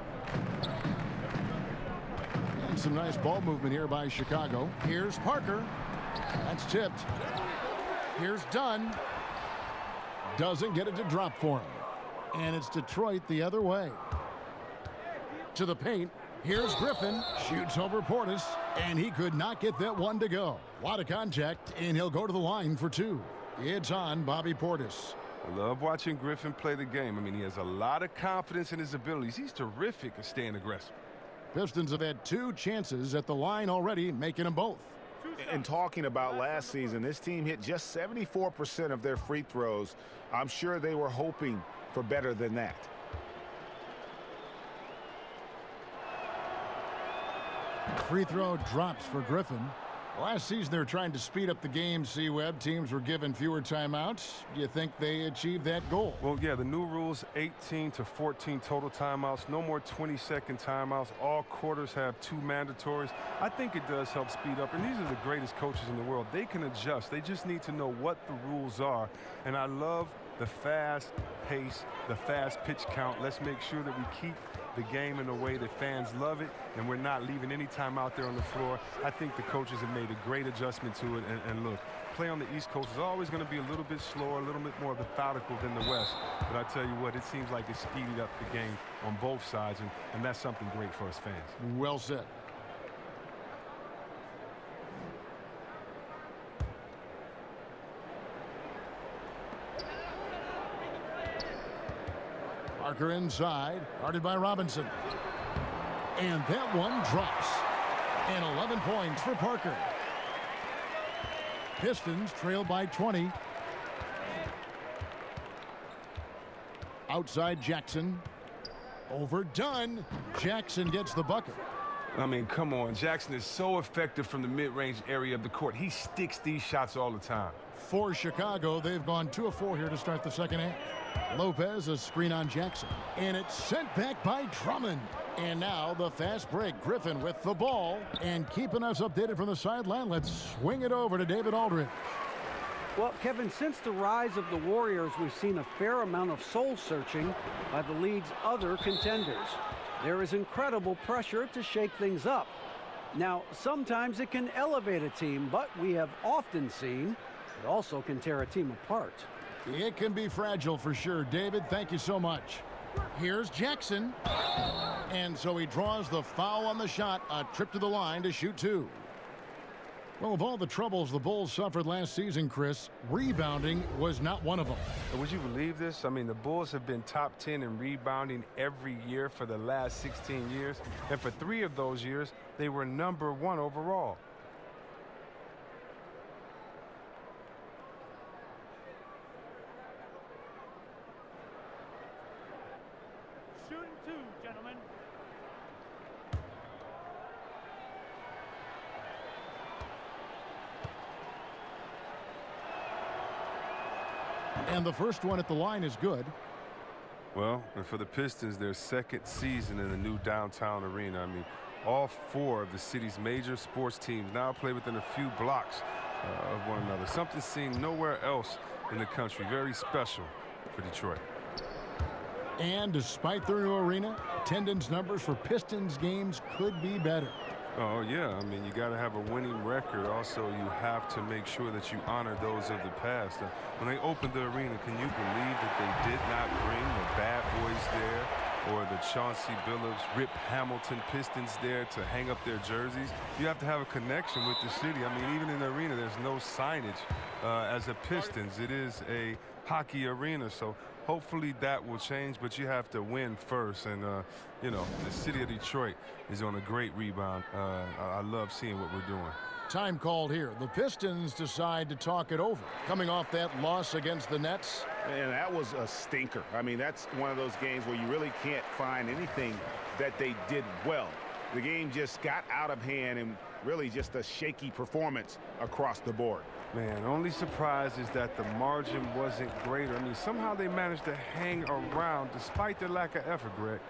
And some nice ball movement here by Chicago. Here's Parker. That's tipped. Here's Dunn. Doesn't get it to drop for him. And it's Detroit the other way. To the paint. Here's Griffin, shoots over Portis, and he could not get that one to go. A lot of contact, and he'll go to the line for two. It's on Bobby Portis. I love watching Griffin play the game. I mean, he has a lot of confidence in his abilities. He's terrific at staying aggressive. Pistons have had 2 chances at the line already, making them both. And talking about last season, this team hit just 74% of their free throws. I'm sure they were hoping for better than that. Free throw drops for Griffin. Last season, they were trying to speed up the game, C-Web. Teams were given fewer timeouts. Do you think they achieved that goal? Well, yeah, the new rules, 18 to 14 total timeouts. No more 20-second timeouts. All quarters have 2 mandatories. I think it does help speed up. And these are the greatest coaches in the world. They can adjust. They just need to know what the rules are. And I love the fast pace, the fast pitch count. Let's make sure that we keep the game in a way that fans love it, and we're not leaving any time out there on the floor. I think the coaches have made a great adjustment to it, and look, play on the East Coast is always going to be a little bit slower, a little bit more methodical than the West, but I tell you what, it seems like it's speeded up the game on both sides, and that's something great for us fans. Well said. Parker inside, guarded by Robinson. And that one drops. And 11 points for Parker. Pistons trail by 20. Outside Jackson. Overdone. Jackson gets the bucket. I mean, come on. Jackson is so effective from the mid-range area of the court. He sticks these shots all the time. For Chicago, they've gone 2 of 4 here to start the second half. Lopez, a screen on Jackson. And it's sent back by Drummond. And now the fast break. Griffin with the ball. And keeping us updated from the sideline, let's swing it over to David Aldridge. Well, Kevin, since the rise of the Warriors, we've seen a fair amount of soul-searching by the league's other contenders. There is incredible pressure to shake things up. Now, sometimes it can elevate a team, but we have often seen it also can tear a team apart. It can be fragile for sure. David, thank you so much. Here's Jackson. And so he draws the foul on the shot. A trip to the line to shoot 2. Well, of all the troubles the Bulls suffered last season, Chris, rebounding was not one of them. Would you believe this? I mean, the Bulls have been top 10 in rebounding every year for the last 16 years. And for 3 of those years, they were number 1 overall. Shooting 2, gentlemen. And the first one at the line is good. Well, and for the Pistons, their second season in the new downtown arena. I mean, all 4 of the city's major sports teams now play within a few blocks of one another. Something seen nowhere else in the country. Very special for Detroit. And despite their new arena, attendance numbers for Pistons games could be better. Oh, yeah. I mean, you got to have a winning record. Also, you have to make sure that you honor those of the past. When they opened the arena, can you believe that they did not bring the Bad Boys there or the Chauncey Billups, Rip Hamilton Pistons there to hang up their jerseys? You have to have a connection with the city. I mean, even in the arena, there's no signage as a Pistons. It is a hockey arena, so hopefully that will change, but you have to win first. And, you know, the city of Detroit is on a great rebound. I love seeing what we're doing. Time called here. The Pistons decide to talk it over. Coming off that loss against the Nets. And that was a stinker. I mean, that's one of those games where you really can't find anything that they did well. The game just got out of hand and really just a shaky performance across the board. Man, only surprise is that the margin wasn't greater. I mean, somehow they managed to hang around despite their lack of effort, Greg.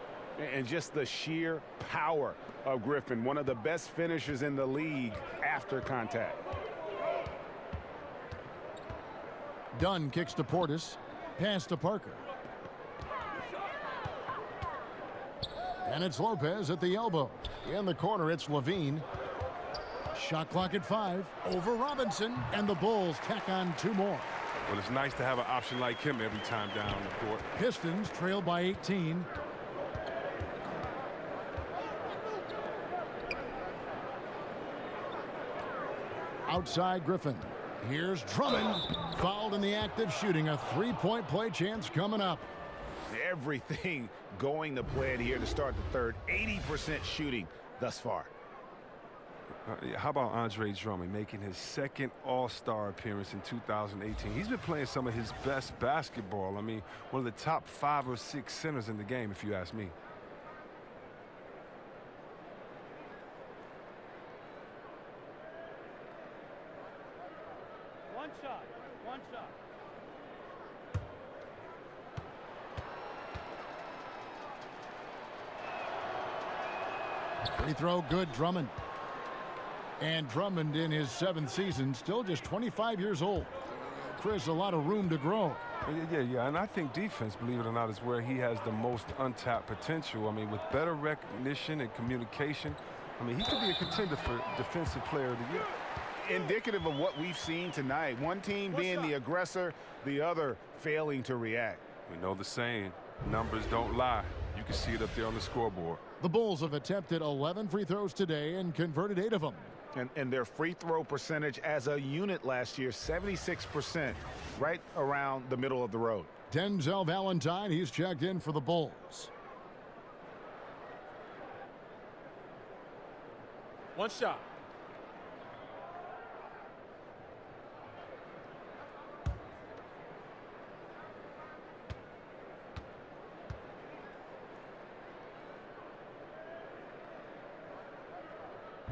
And just the sheer power of Griffin, one of the best finishers in the league after contact. Dunn kicks to Portis. Pass to Parker. And it's Lopez at the elbow. In the corner, it's Levine. Shot clock at 5. Over Robinson. And the Bulls tack on 2 more. Well, it's nice to have an option like him every time down the court. Pistons trail by 18. outside Griffin. Here's Drummond, fouled in the act of shooting. A three-point play chance coming up. Everything going to plan here to start the third. 80% shooting thus far. How about Andre Drummond making his second All-Star appearance in 2018? He's been playing some of his best basketball. I mean, one of the top 5 or 6 centers in the game, if you ask me. One shot. One shot. Free throw good, Drummond. And Drummond in his 7th season, still just 25 years old. Chris, a lot of room to grow. Yeah, and I think defense, believe it or not, is where he has the most untapped potential. I mean, with better recognition and communication, I mean, he could be a contender for Defensive Player of the Year. Indicative of what we've seen tonight. One team being the aggressor, the other failing to react. We know the saying, numbers don't lie. You can see it up there on the scoreboard. The Bulls have attempted 11 free throws today and converted 8 of them. And their free throw percentage as a unit last year, 76%, right around the middle of the road. Denzel Valentine, he's checked in for the Bulls. One shot.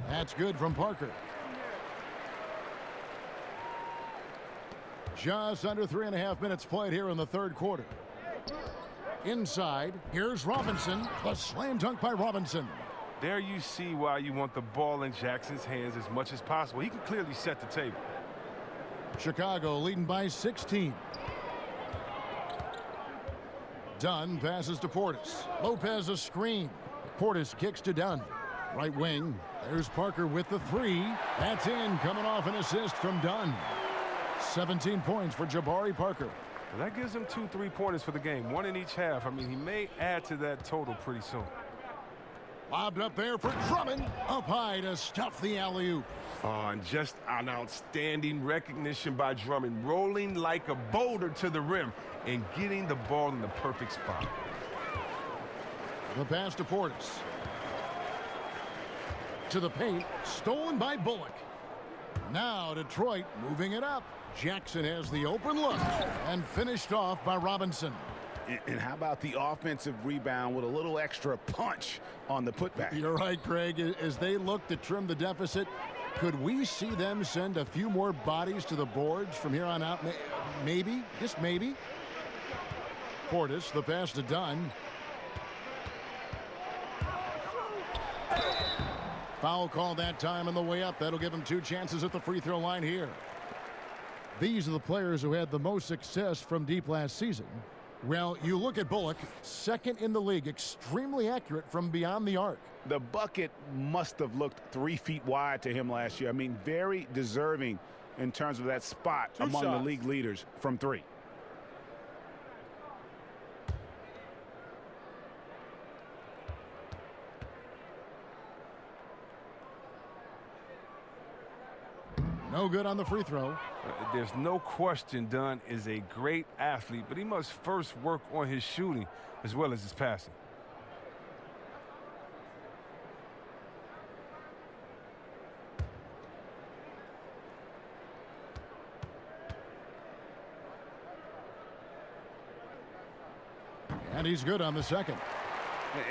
That's good from Parker. Just under 3.5 minutes played here in the third quarter. Inside, here's Robinson. The slam dunk by Robinson. There you see why you want the ball in Jackson's hands as much as possible. He can clearly set the table. Chicago leading by 16. Dunn passes to Portis. Lopez a screen. Portis kicks to Dunn. Right wing. There's Parker with the 3. That's in, coming off an assist from Dunn. 17 points for Jabari Parker. And that gives him 2 3-pointers for the game, 1 in each half. I mean, he may add to that total pretty soon. Lobbed up there for Drummond. Up high to stuff the alley-oop. Oh, and just an outstanding recognition by Drummond, rolling like a boulder to the rim and getting the ball in the perfect spot. The pass to Portis. To the paint, stolen by Bullock. Now Detroit moving it up. Jackson has the open look and finished off by Robinson. And how about the offensive rebound with a little extra punch on the putback? You're right, Craig. As they look to trim the deficit, could we see them send a few more bodies to the boards from here on out? Maybe, just maybe. Portis, the pass to Dunn. Foul call that time on the way up. That'll give him 2 chances at the free throw line here. These are the players who had the most success from deep last season. Well, you look at Bullock, 2nd in the league, extremely accurate from beyond the arc. The bucket must have looked 3 feet wide to him last year. I mean, very deserving in terms of that spot among the league leaders from 3. No good on the free throw. There's no question Dunn is a great athlete, but he must first work on his shooting as well as his passing. And he's good on the second.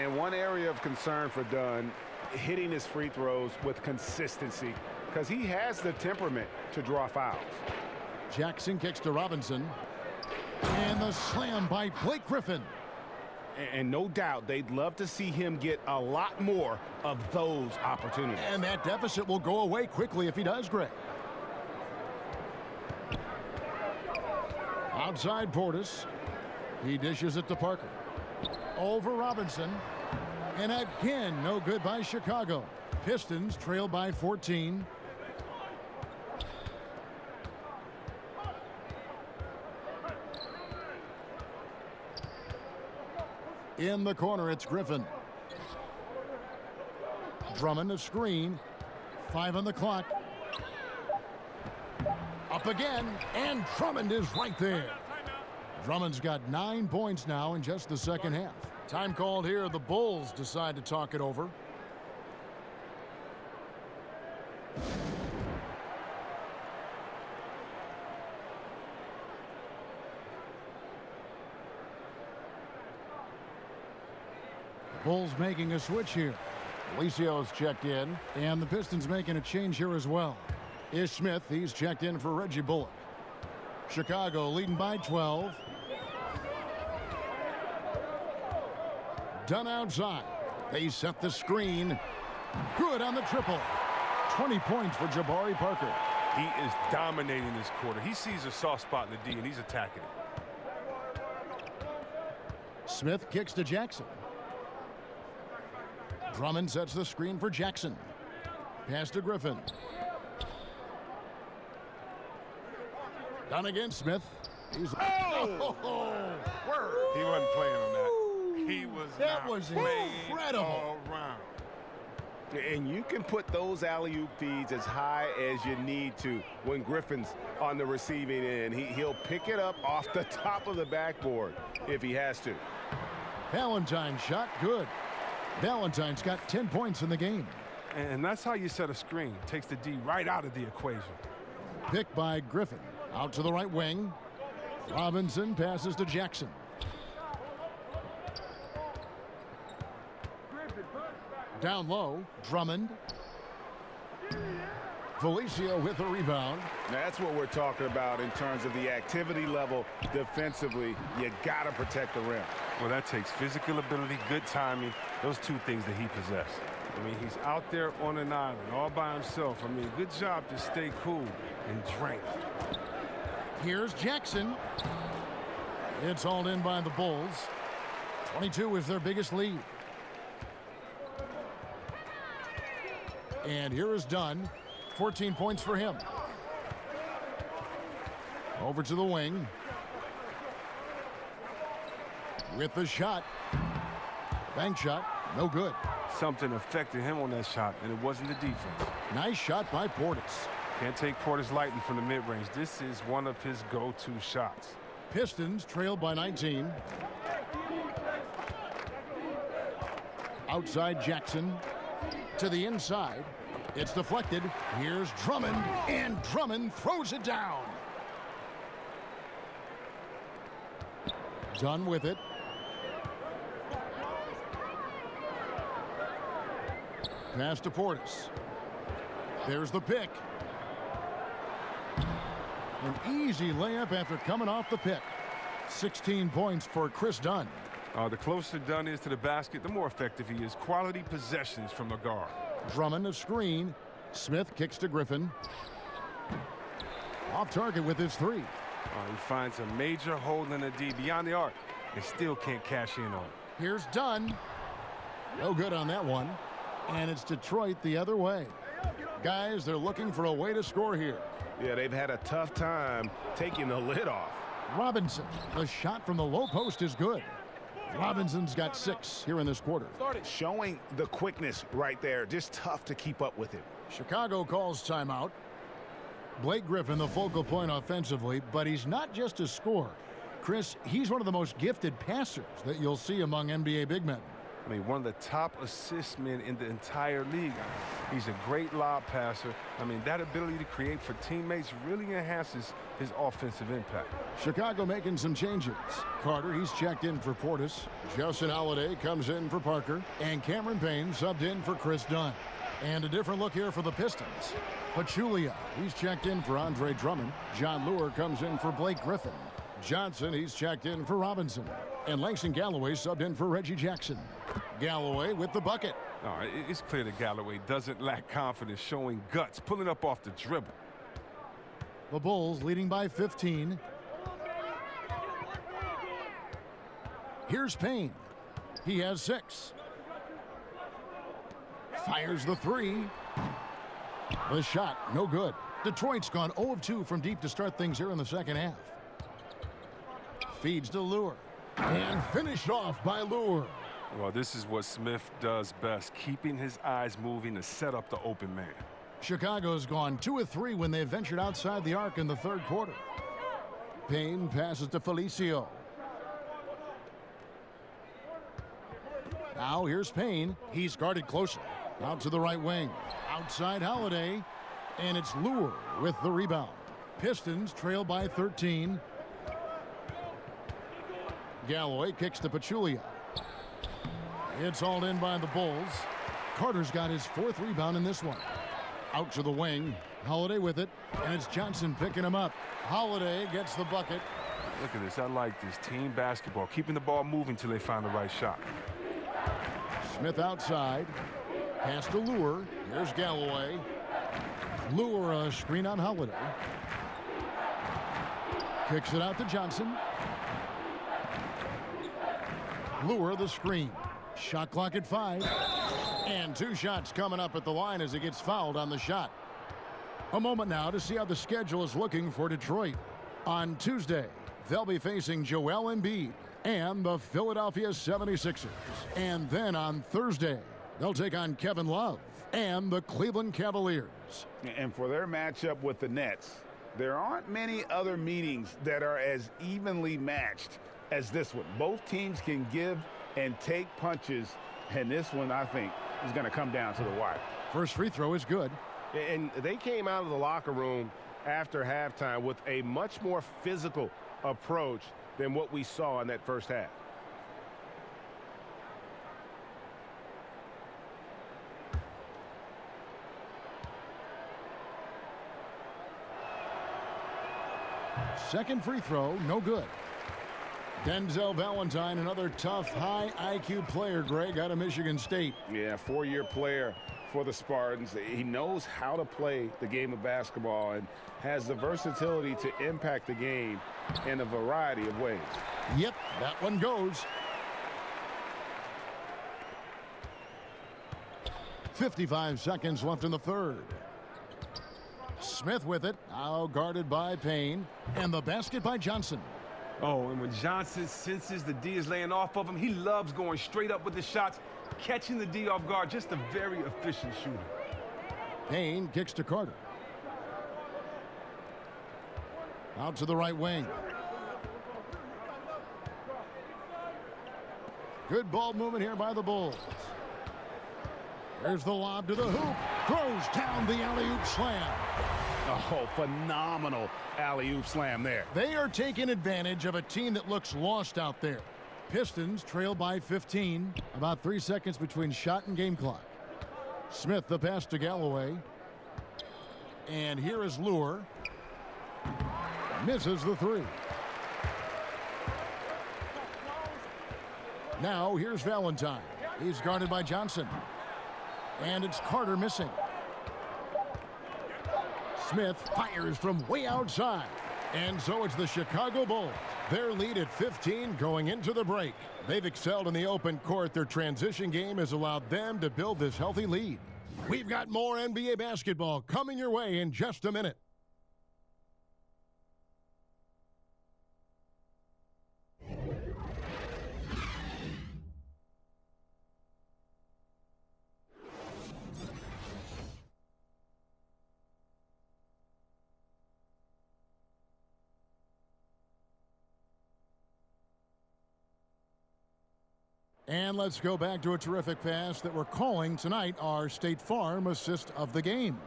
And one area of concern for Dunn, hitting his free throws with consistency, because he has the temperament to draw fouls. Jackson kicks to Robinson. And the slam by Blake Griffin. And no doubt they'd love to see him get a lot more of those opportunities. And that deficit will go away quickly if he does, Greg. Outside Portis. He dishes it to Parker. Over Robinson. And again, no good by Chicago. Pistons trail by 14. In the corner, it's Griffin. Drummond a screen. 5 on the clock. Up again, and Drummond is right there. Drummond's got 9 points now in just the second half. Time called here. The Bulls decide to talk it over. The Bulls making a switch here. Alicia's checked in, and the Pistons making a change here as well. Ish Smith, he's checked in for Reggie Bullock. Chicago leading by 12. Dunn outside. They set the screen. Good on the triple. 20 points for Jabari Parker. He is dominating this quarter. He sees a soft spot in the D, and he's attacking it. Smith kicks to Jackson. Drummond sets the screen for Jackson. Pass to Griffin. Done again, Smith. He's Word. He wasn't playing on that. He was that was incredible. All around. And you can put those alley-oop feeds as high as you need to when Griffin's on the receiving end. He'll pick it up off the top of the backboard if he has to. Valentine's shot, good. Valentine's got 10 points in the game. And that's how you set a screen. Takes the D right out of the equation. Picked by Griffin. Out to the right wing. Robinson passes to Jackson. Down low, Drummond. Felicio with the rebound. That's what we're talking about in terms of the activity level defensively. You got to protect the rim. Well, that takes physical ability, good timing, those two things that he possesses. I mean, he's out there on an island all by himself. I mean, good job to stay cool and drink. Here's Jackson. It's hauled in by the Bulls. 22 is their biggest lead. And here is Dunn. 14 points for him. Over to the wing. With the shot. Bank shot. No good. Something affected him on that shot, and it wasn't the defense. Nice shot by Portis. Can't take Portis lightly from the mid-range. This is one of his go-to shots. Pistons trailed by 19. Outside Jackson. To the inside. It's deflected. Here's Drummond, and Drummond throws it down. Done with it. Pass to Portis. There's the pick. An easy layup after coming off the pick. 16 points for Chris Dunn. The closer Dunn is to the basket, the more effective he is. Quality possessions from the guard. Drummond a screen. Smith kicks to Griffin. Off target with his three. He finds a major hole in the D beyond the arc and still can't cash in on it. Here's Dunn. No good on that one. And it's Detroit the other way. Guys, they're looking for a way to score here. Yeah, they've had a tough time taking the lid off. Robinson, the shot from the low post is good. Robinson's got 6 here in this quarter. Showing the quickness right there. Just tough to keep up with him. Chicago calls timeout. Blake Griffin, the focal point offensively, but he's not just a scorer. Chris, he's one of the most gifted passers that you'll see among NBA big men. I mean, one of the top assist men in the entire league. He's a great lob passer. I mean, that ability to create for teammates really enhances his offensive impact. Chicago making some changes. Carter, he's checked in for Portis. Justin Holiday comes in for Parker. And Cameron Payne subbed in for Chris Dunn. And a different look here for the Pistons. Pachulia, he's checked in for Andre Drummond. John Lure comes in for Blake Griffin. Johnson, he's checked in for Robinson. And Langston Galloway subbed in for Reggie Jackson. Galloway with the bucket. It's clear that Galloway doesn't lack confidence, showing guts, pulling up off the dribble. The Bulls leading by 15. Here's Payne. He has 6. Fires the 3. The shot, no good. Detroit's gone 0 of 2 from deep to start things here in the second half. Feeds to Lure. And finished off by Lure. Well, this is what Smith does best, keeping his eyes moving to set up the open man. Chicago's gone 2 of 3 when they ventured outside the arc in the third quarter. Payne passes to Felicio. Now here's Payne. He's guarded closely. Out to the right wing. Outside Holiday. And it's Lure with the rebound. Pistons trail by 13. Galloway kicks to Pachulia. It's hauled in by the Bulls. Carter's got his 4th rebound in this one. Out to the wing. Holiday with it. And it's Johnson picking him up. Holiday gets the bucket. Look at this. I like this. Team basketball. Keeping the ball moving till they find the right shot. Smith outside. Pass to Lure. Here's Galloway. Lure a screen on Holiday. Kicks it out to Johnson. Lure the screen. Shot clock at 5. And 2 shots coming up at the line as he gets fouled on the shot. A moment now to see how the schedule is looking for Detroit. On Tuesday, they'll be facing Joel Embiid and the Philadelphia 76ers. And then on Thursday, they'll take on Kevin Love and the Cleveland Cavaliers. And for their matchup with the Nets, there aren't many other meetings that are as evenly matched as this one. Both teams can give and take punches, and this one, I think, is going to come down to the wire. First free throw is good. And they came out of the locker room after halftime with a much more physical approach than what we saw in that first half. Second free throw, no good. Denzel Valentine, another tough, high IQ player, Greg, out of Michigan State. Yeah, 4-year player for the Spartans. He knows how to play the game of basketball and has the versatility to impact the game in a variety of ways. Yep, that one goes. 55 seconds left in the third. Smith with it, now guarded by Payne, and the basket by Johnson. Oh, and when Johnson senses the D is laying off of him, he loves going straight up with the shots, catching the D off guard. Just a very efficient shooter. Payne kicks to Carter. Out to the right wing. Good ball movement here by the Bulls. There's the lob to the hoop. Throws down the alley-oop slam. Oh, phenomenal alley-oop slam there. They are taking advantage of a team that looks lost out there. Pistons trail by 15. About 3 seconds between shot and game clock. Smith the pass to Galloway. And here is Lure. Misses the 3. Now here's Valentine. He's guarded by Johnson. And it's Carter missing. Smith fires from way outside. And so it's the Chicago Bulls. Their lead at 15 going into the break. They've excelled in the open court. Their transition game has allowed them to build this healthy lead. We've got more NBA basketball coming your way in just a minute. And let's go back to a terrific pass that we're calling tonight our State Farm assist of the game.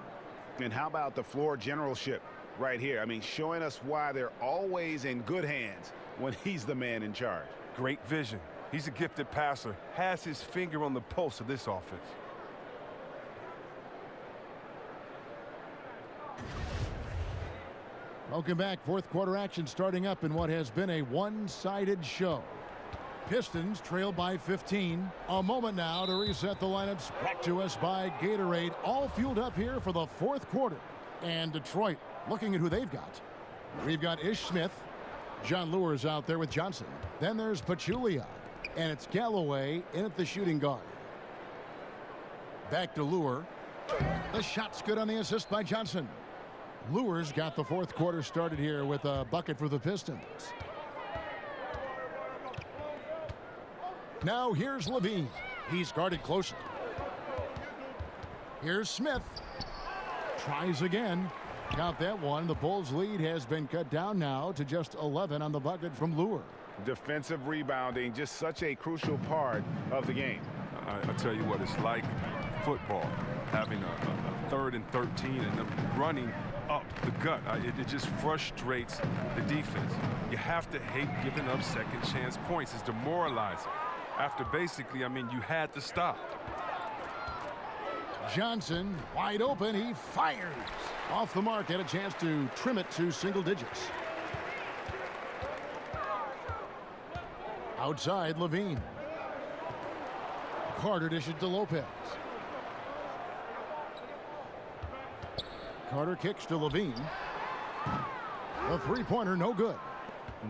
And how about the floor generalship right here? I mean, showing us why they're always in good hands when he's the man in charge. Great vision. He's a gifted passer. Has his finger on the pulse of this offense. Welcome back. Fourth quarter action starting up in what has been a one-sided show. Pistons trail by 15. A moment now to reset the lineups. Brought to us by Gatorade. All fueled up here for the fourth quarter. And Detroit looking at who they've got. We've got Ish Smith. John Lure's out there with Johnson. Then there's Pachulia. And it's Galloway in at the shooting guard. Back to Lure. The shot's good on the assist by Johnson. Lure's got the fourth quarter started here with a bucket for the Pistons. Now here's Levine. He's guarded closely. Here's Smith. Tries again. Count that one. The Bulls' lead has been cut down now to just 11 on the bucket from Lure. Defensive rebounding, just such a crucial part of the game. I tell you what, it's like football, having a 3rd and 13 and them running up the gut. It just frustrates the defense. You have to hate giving up second chance points. It's demoralizing. After basically, I mean, you had to stop. Johnson wide open. He fires. Off the mark. Had a chance to trim it to single digits. Outside, Levine. Carter dishes to Lopez. Carter kicks to Levine. The three-pointer, no good.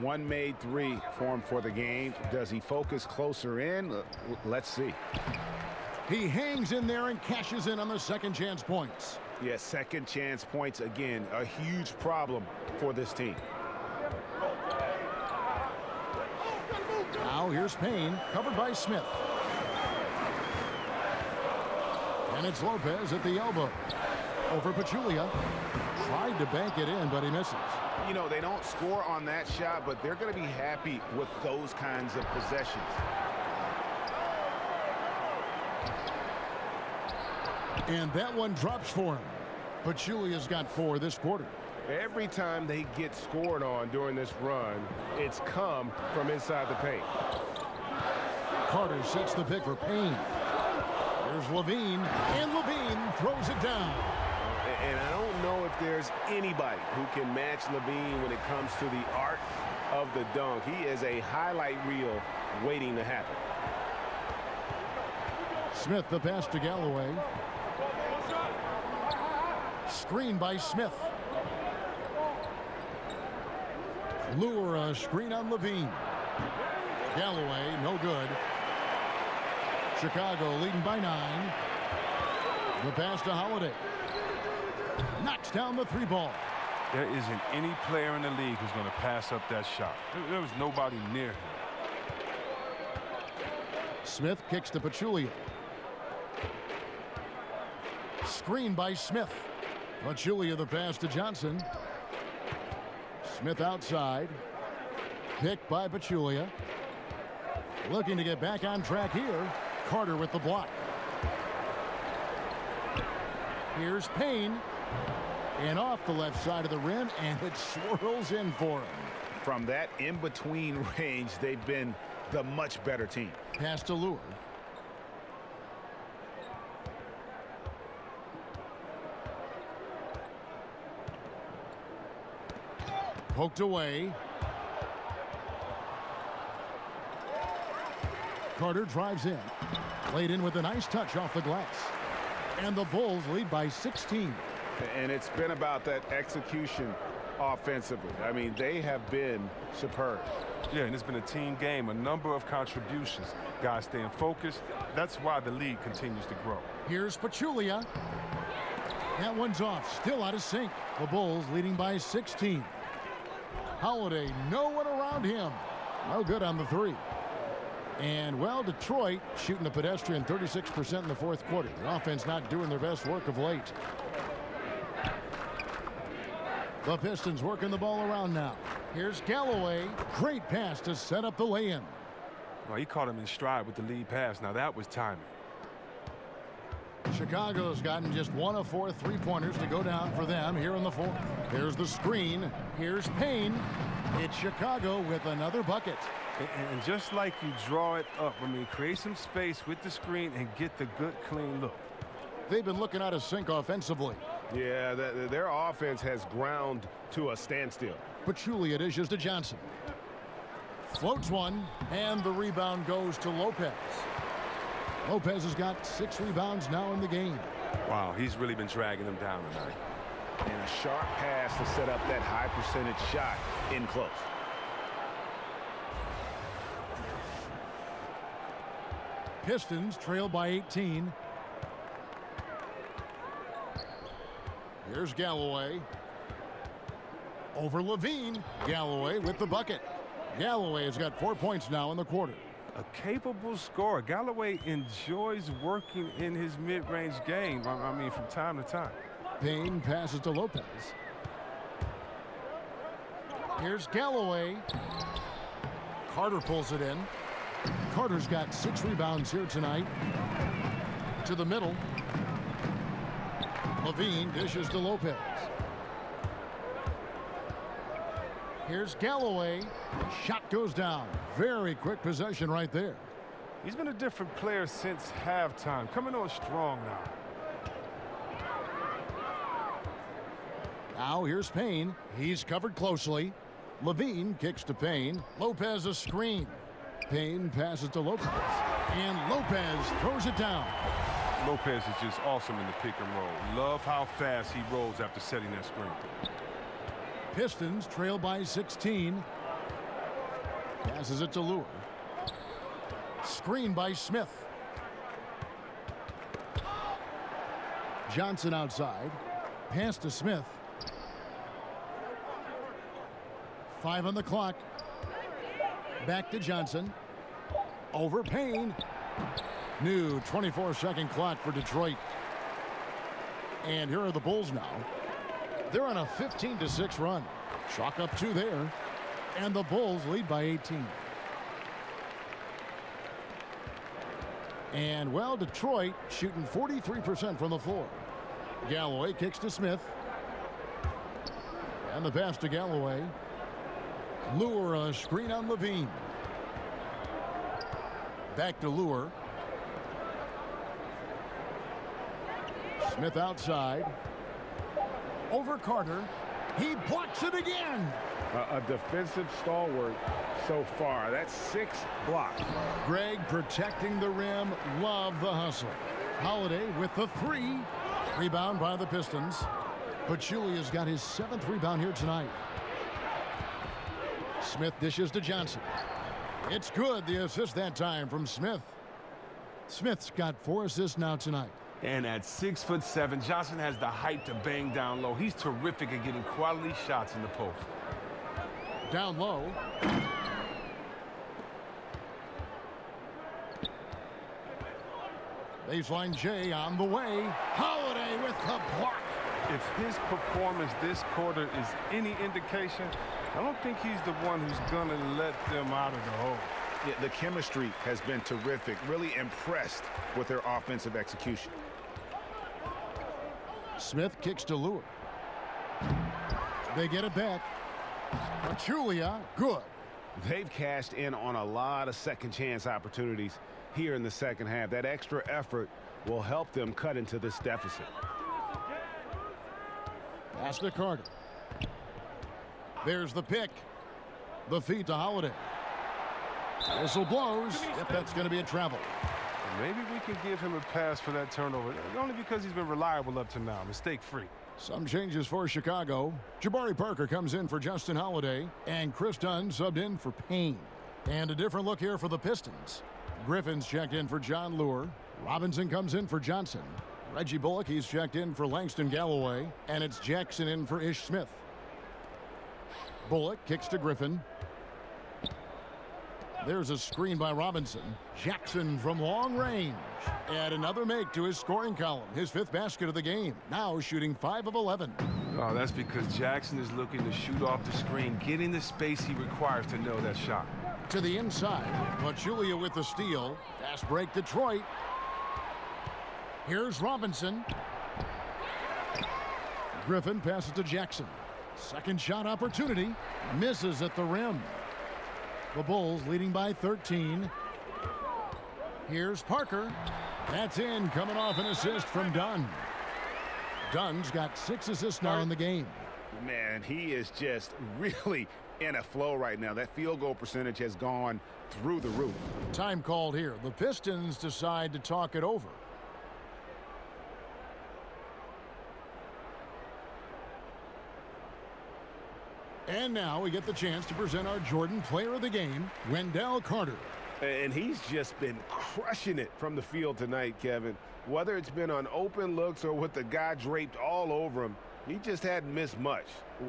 One made three for him for the game. Does he focus closer in? Let's see. He hangs in there and cashes in on the second chance points. Yeah, second chance points, again, a huge problem for this team. Now here's Payne, covered by Smith. And it's Lopez at the elbow. Over Pachulia. Tried to bank it in, but he misses. You know, they don't score on that shot, but they're going to be happy with those kinds of possessions. And that one drops for him. Pachulia's got 4 this quarter. Every time they get scored on during this run, it's come from inside the paint. Carter sets the pick for Payne. Here's Levine, and Levine throws it down. And I don't know if there's anybody who can match Levine when it comes to the art of the dunk. He is a highlight reel waiting to happen. Smith the pass to Galloway. Screen by Smith. Lure a screen on Levine. Galloway, no good. Chicago leading by 9. The pass to Holiday. Knocks down the 3 ball. There isn't any player in the league who's going to pass up that shot. There was nobody near him. Smith kicks to Pachulia. Screen by Smith. Pachulia the pass to Johnson. Smith outside. Picked by Pachulia. Looking to get back on track here. Carter with the block. Here's Payne. And off the left side of the rim, and it swirls in for him. From that in-between range, they've been the much better team. Pass to Lure. Poked away. Carter drives in. Laid in with a nice touch off the glass. And the Bulls lead by 16. And it's been about that execution offensively. I mean, they have been superb. Yeah, and it's been a team game, a number of contributions. Guys staying focused. That's why the league continues to grow. Here's Pachulia. That one's off, still out of sync. The Bulls leading by 16. Holiday, no one around him. No good on the 3. And, well, Detroit shooting a pedestrian 36% in the 4th quarter. The offense not doing their best work of late. The Pistons working the ball around now. Here's Galloway. Great pass to set up the lay-in. Well, he caught him in stride with the lead pass. Now, that was timing. Chicago's gotten just 1 of 4 three-pointers to go down for them here in the 4th. There's the screen. Here's Payne. It's Chicago with another bucket. And just like you draw it up, I mean, create some space with the screen and get the good, clean look. They've been looking out of sync offensively. Yeah, their offense has ground to a standstill. Pachulia dishes to Johnson. Floats one, and the rebound goes to Lopez. Lopez has got 6 rebounds now in the game. Wow, he's really been dragging them down tonight. And a sharp pass to set up that high percentage shot in close. Pistons trail by 18. Here's Galloway. Over Levine. Galloway with the bucket. Galloway has got 4 points now in the quarter. A capable scorer. Galloway enjoys working in his mid-range game, I mean, from time to time. Payne passes to Lopez. Here's Galloway. Carter pulls it in. Carter's got 6 rebounds here tonight. To the middle. Levine dishes to Lopez. Here's Galloway. The shot goes down. Very quick possession right there. He's been a different player since halftime. Coming on strong now. Now here's Payne. He's covered closely. Levine kicks to Payne. Lopez a screen. Payne passes to Lopez. And Lopez throws it down. Lopez is just awesome in the pick and roll. Love how fast he rolls after setting that screen. Pistons trail by 16. Passes it to Lure. Screen by Smith. Johnson outside. Pass to Smith. 5 on the clock. Back to Johnson. Over Payne. New 24-second clock for Detroit. And here are the Bulls now. They're on a 15-6 run. Chalk up 2 there. And the Bulls lead by 18. And, well, Detroit shooting 43% from the floor. Galloway kicks to Smith. And the pass to Galloway. Lure a screen on Levine. Back to Lure. Smith outside. Over Carter. He blocks it again. A defensive stalwart so far. That's 6 blocks. Greg protecting the rim. Love the hustle. Holiday with the 3. Rebound by the Pistons. Pachulia's got his 7th rebound here tonight. Smith dishes to Johnson. It's good. The assist that time from Smith. Smith's got 4 assists now tonight. And at 6'7", Johnson has the height to bang down low. He's terrific at getting quality shots in the post. Down low. Baseline J on the way. Holiday with the block. If his performance this quarter is any indication, I don't think he's the one who's going to let them out of the hole. Yeah, the chemistry has been terrific. Really impressed with their offensive execution. Smith kicks to Lure. They get it back. Pachulia, good. They've cashed in on a lot of second chance opportunities here in the second half. That extra effort will help them cut into this deficit. Pass to Carter. There's the pick. The feed to Holiday. Whistle blows. If that's going to be a travel. Maybe we can give him a pass for that turnover, only because he's been reliable up to now, mistake-free. Some changes for Chicago. Jabari Parker comes in for Justin Holiday, and Chris Dunn subbed in for Payne. And a different look here for the Pistons. Griffin's checked in for John Lure. Robinson comes in for Johnson. Reggie Bullock, he's checked in for Langston Galloway, and it's Jackson in for Ish Smith. Bullock kicks to Griffin. There's a screen by Robinson. Jackson from long range. And another make to his scoring column. His 5th basket of the game. Now shooting 5 of 11. Oh, that's because Jackson is looking to shoot off the screen, getting the space he requires to know that shot. To the inside. Pachulia with the steal. Fast break Detroit. Here's Robinson. Griffin passes to Jackson. Second shot opportunity. Misses at the rim. The Bulls leading by 13. Here's Parker. That's in, coming off an assist from Dunn. Dunn's got 6 assists now in the game. Man, he is just really in a flow right now. That field goal percentage has gone through the roof. Time called here. The Pistons decide to talk it over. And now we get the chance to present our Jordan Player of the Game, Wendell Carter. And he's just been crushing it from the field tonight, Kevin. Whether it's been on open looks or with the guy draped all over him, he just hadn't missed much.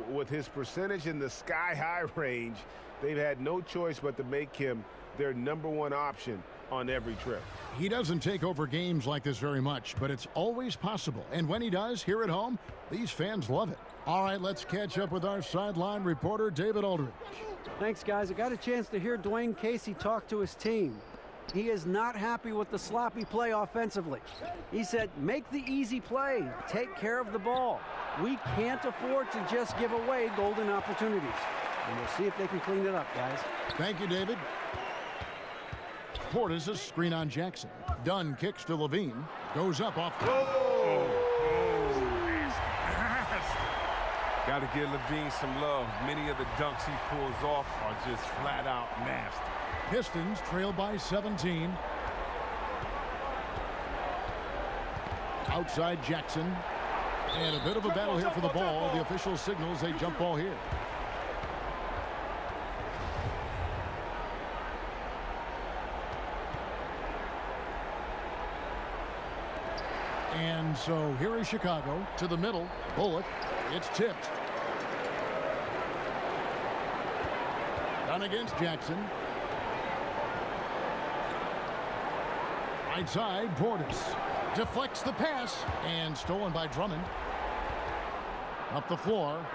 With his percentage in the sky-high range, they've had no choice but to make him their #1 option on every trip. He doesn't take over games like this very much, but it's always possible. And when he does, here at home, these fans love it. All right, let's catch up with our sideline reporter, David Aldridge. Thanks, guys. I got a chance to hear Dwayne Casey talk to his team. He is not happy with the sloppy play offensively. He said, make the easy play, take care of the ball. We can't afford to just give away golden opportunities. And we'll see if they can clean it up, guys. Thank you, David. Portis, a screen on Jackson. Dunn kicks to Levine. Goes up off. Got to give Levine some love. Many of the dunks he pulls off are just flat out nasty. Pistons trail by 17. Outside Jackson. And a bit of a battle here for the ball. The official signals a jump ball here. And so here is Chicago to the middle. Bullock. It's tipped. Done against Jackson. Right side, Portis. Deflects the pass. And stolen by Drummond. Up the floor.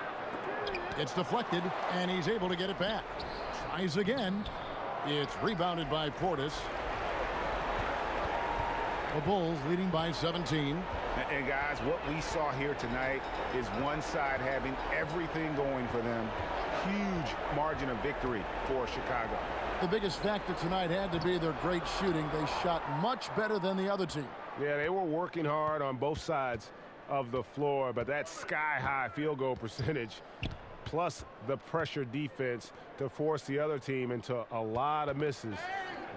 It's deflected. And he's able to get it back. Tries again. It's rebounded by Portis. The Bulls leading by 17. And guys, what we saw here tonight is one side having everything going for them. Huge margin of victory for Chicago. The biggest factor tonight had to be their great shooting. They shot much better than the other team. Yeah, they were working hard on both sides of the floor, but that sky-high field goal percentage plus the pressure defense to force the other team into a lot of misses.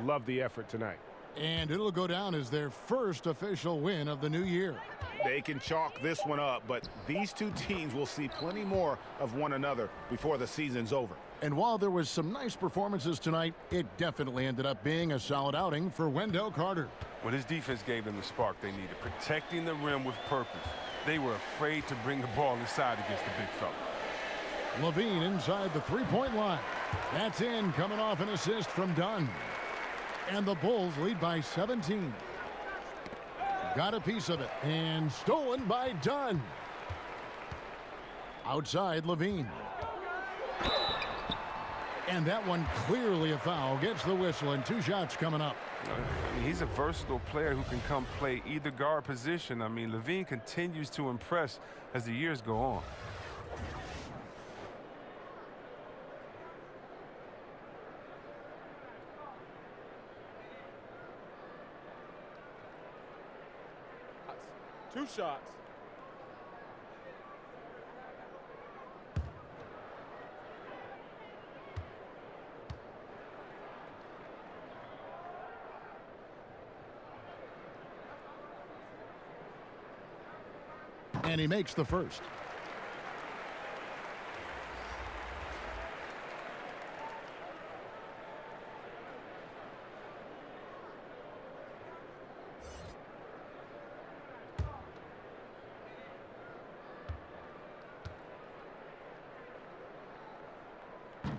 Love the effort tonight. And it'll go down as their first official win of the new year. They can chalk this one up, but these two teams will see plenty more of one another before the season's over. And while there was some nice performances tonight, it definitely ended up being a solid outing for Wendell Carter. Well, his defense gave them the spark they needed, protecting the rim with purpose. They were afraid to bring the ball inside against the big fella. Levine inside the three-point line. That's in, coming off an assist from Dunn. And the Bulls lead by 17. Got a piece of it. And stolen by Dunn. Outside Levine. And that one clearly a foul. Gets the whistle and 2 shots coming up. He's a versatile player who can come play either guard position. I mean, Levine continues to impress as the years go on. Two shots. And he makes the first.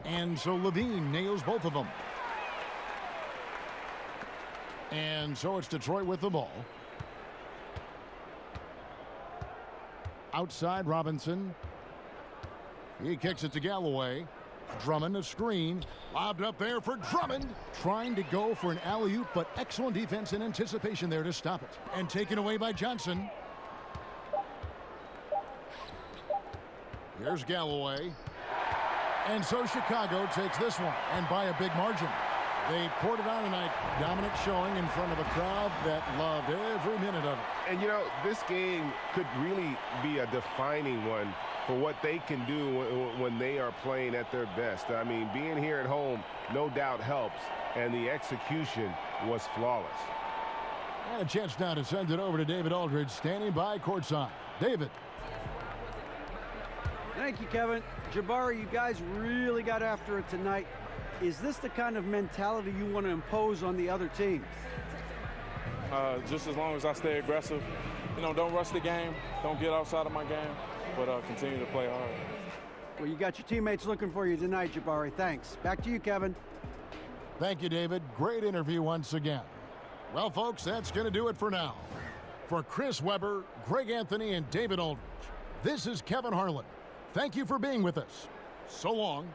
And so Levine nails both of them. And so it's Detroit with the ball. Outside Robinson. He kicks it to Galloway. Drummond a screen. Lobbed up there for Drummond. Trying to go for an alley-oop, but excellent defense and anticipation there to stop it. And taken away by Johnson. Here's Galloway. And so Chicago takes this one, and by a big margin. They poured it on tonight. Dominant showing in front of a crowd that loved every minute of it. And, you know, this game could really be a defining one for what they can do when they are playing at their best. I mean, being here at home no doubt helps, and the execution was flawless. And a chance now to send it over to David Aldridge, standing by courtside. David. Thank you, Kevin. Jabari, you guys really got after it tonight. Is this the kind of mentality you want to impose on the other team? Just as long as I stay aggressive. You know, don't rush the game. Don't get outside of my game. But continue to play hard. Well, you got your teammates looking for you tonight, Jabari. Thanks. Back to you, Kevin. Thank you, David. Great interview once again. Well, folks, that's going to do it for now. For Chris Webber, Greg Anthony, and David Aldridge, this is Kevin Harlan. Thank you for being with us. So long.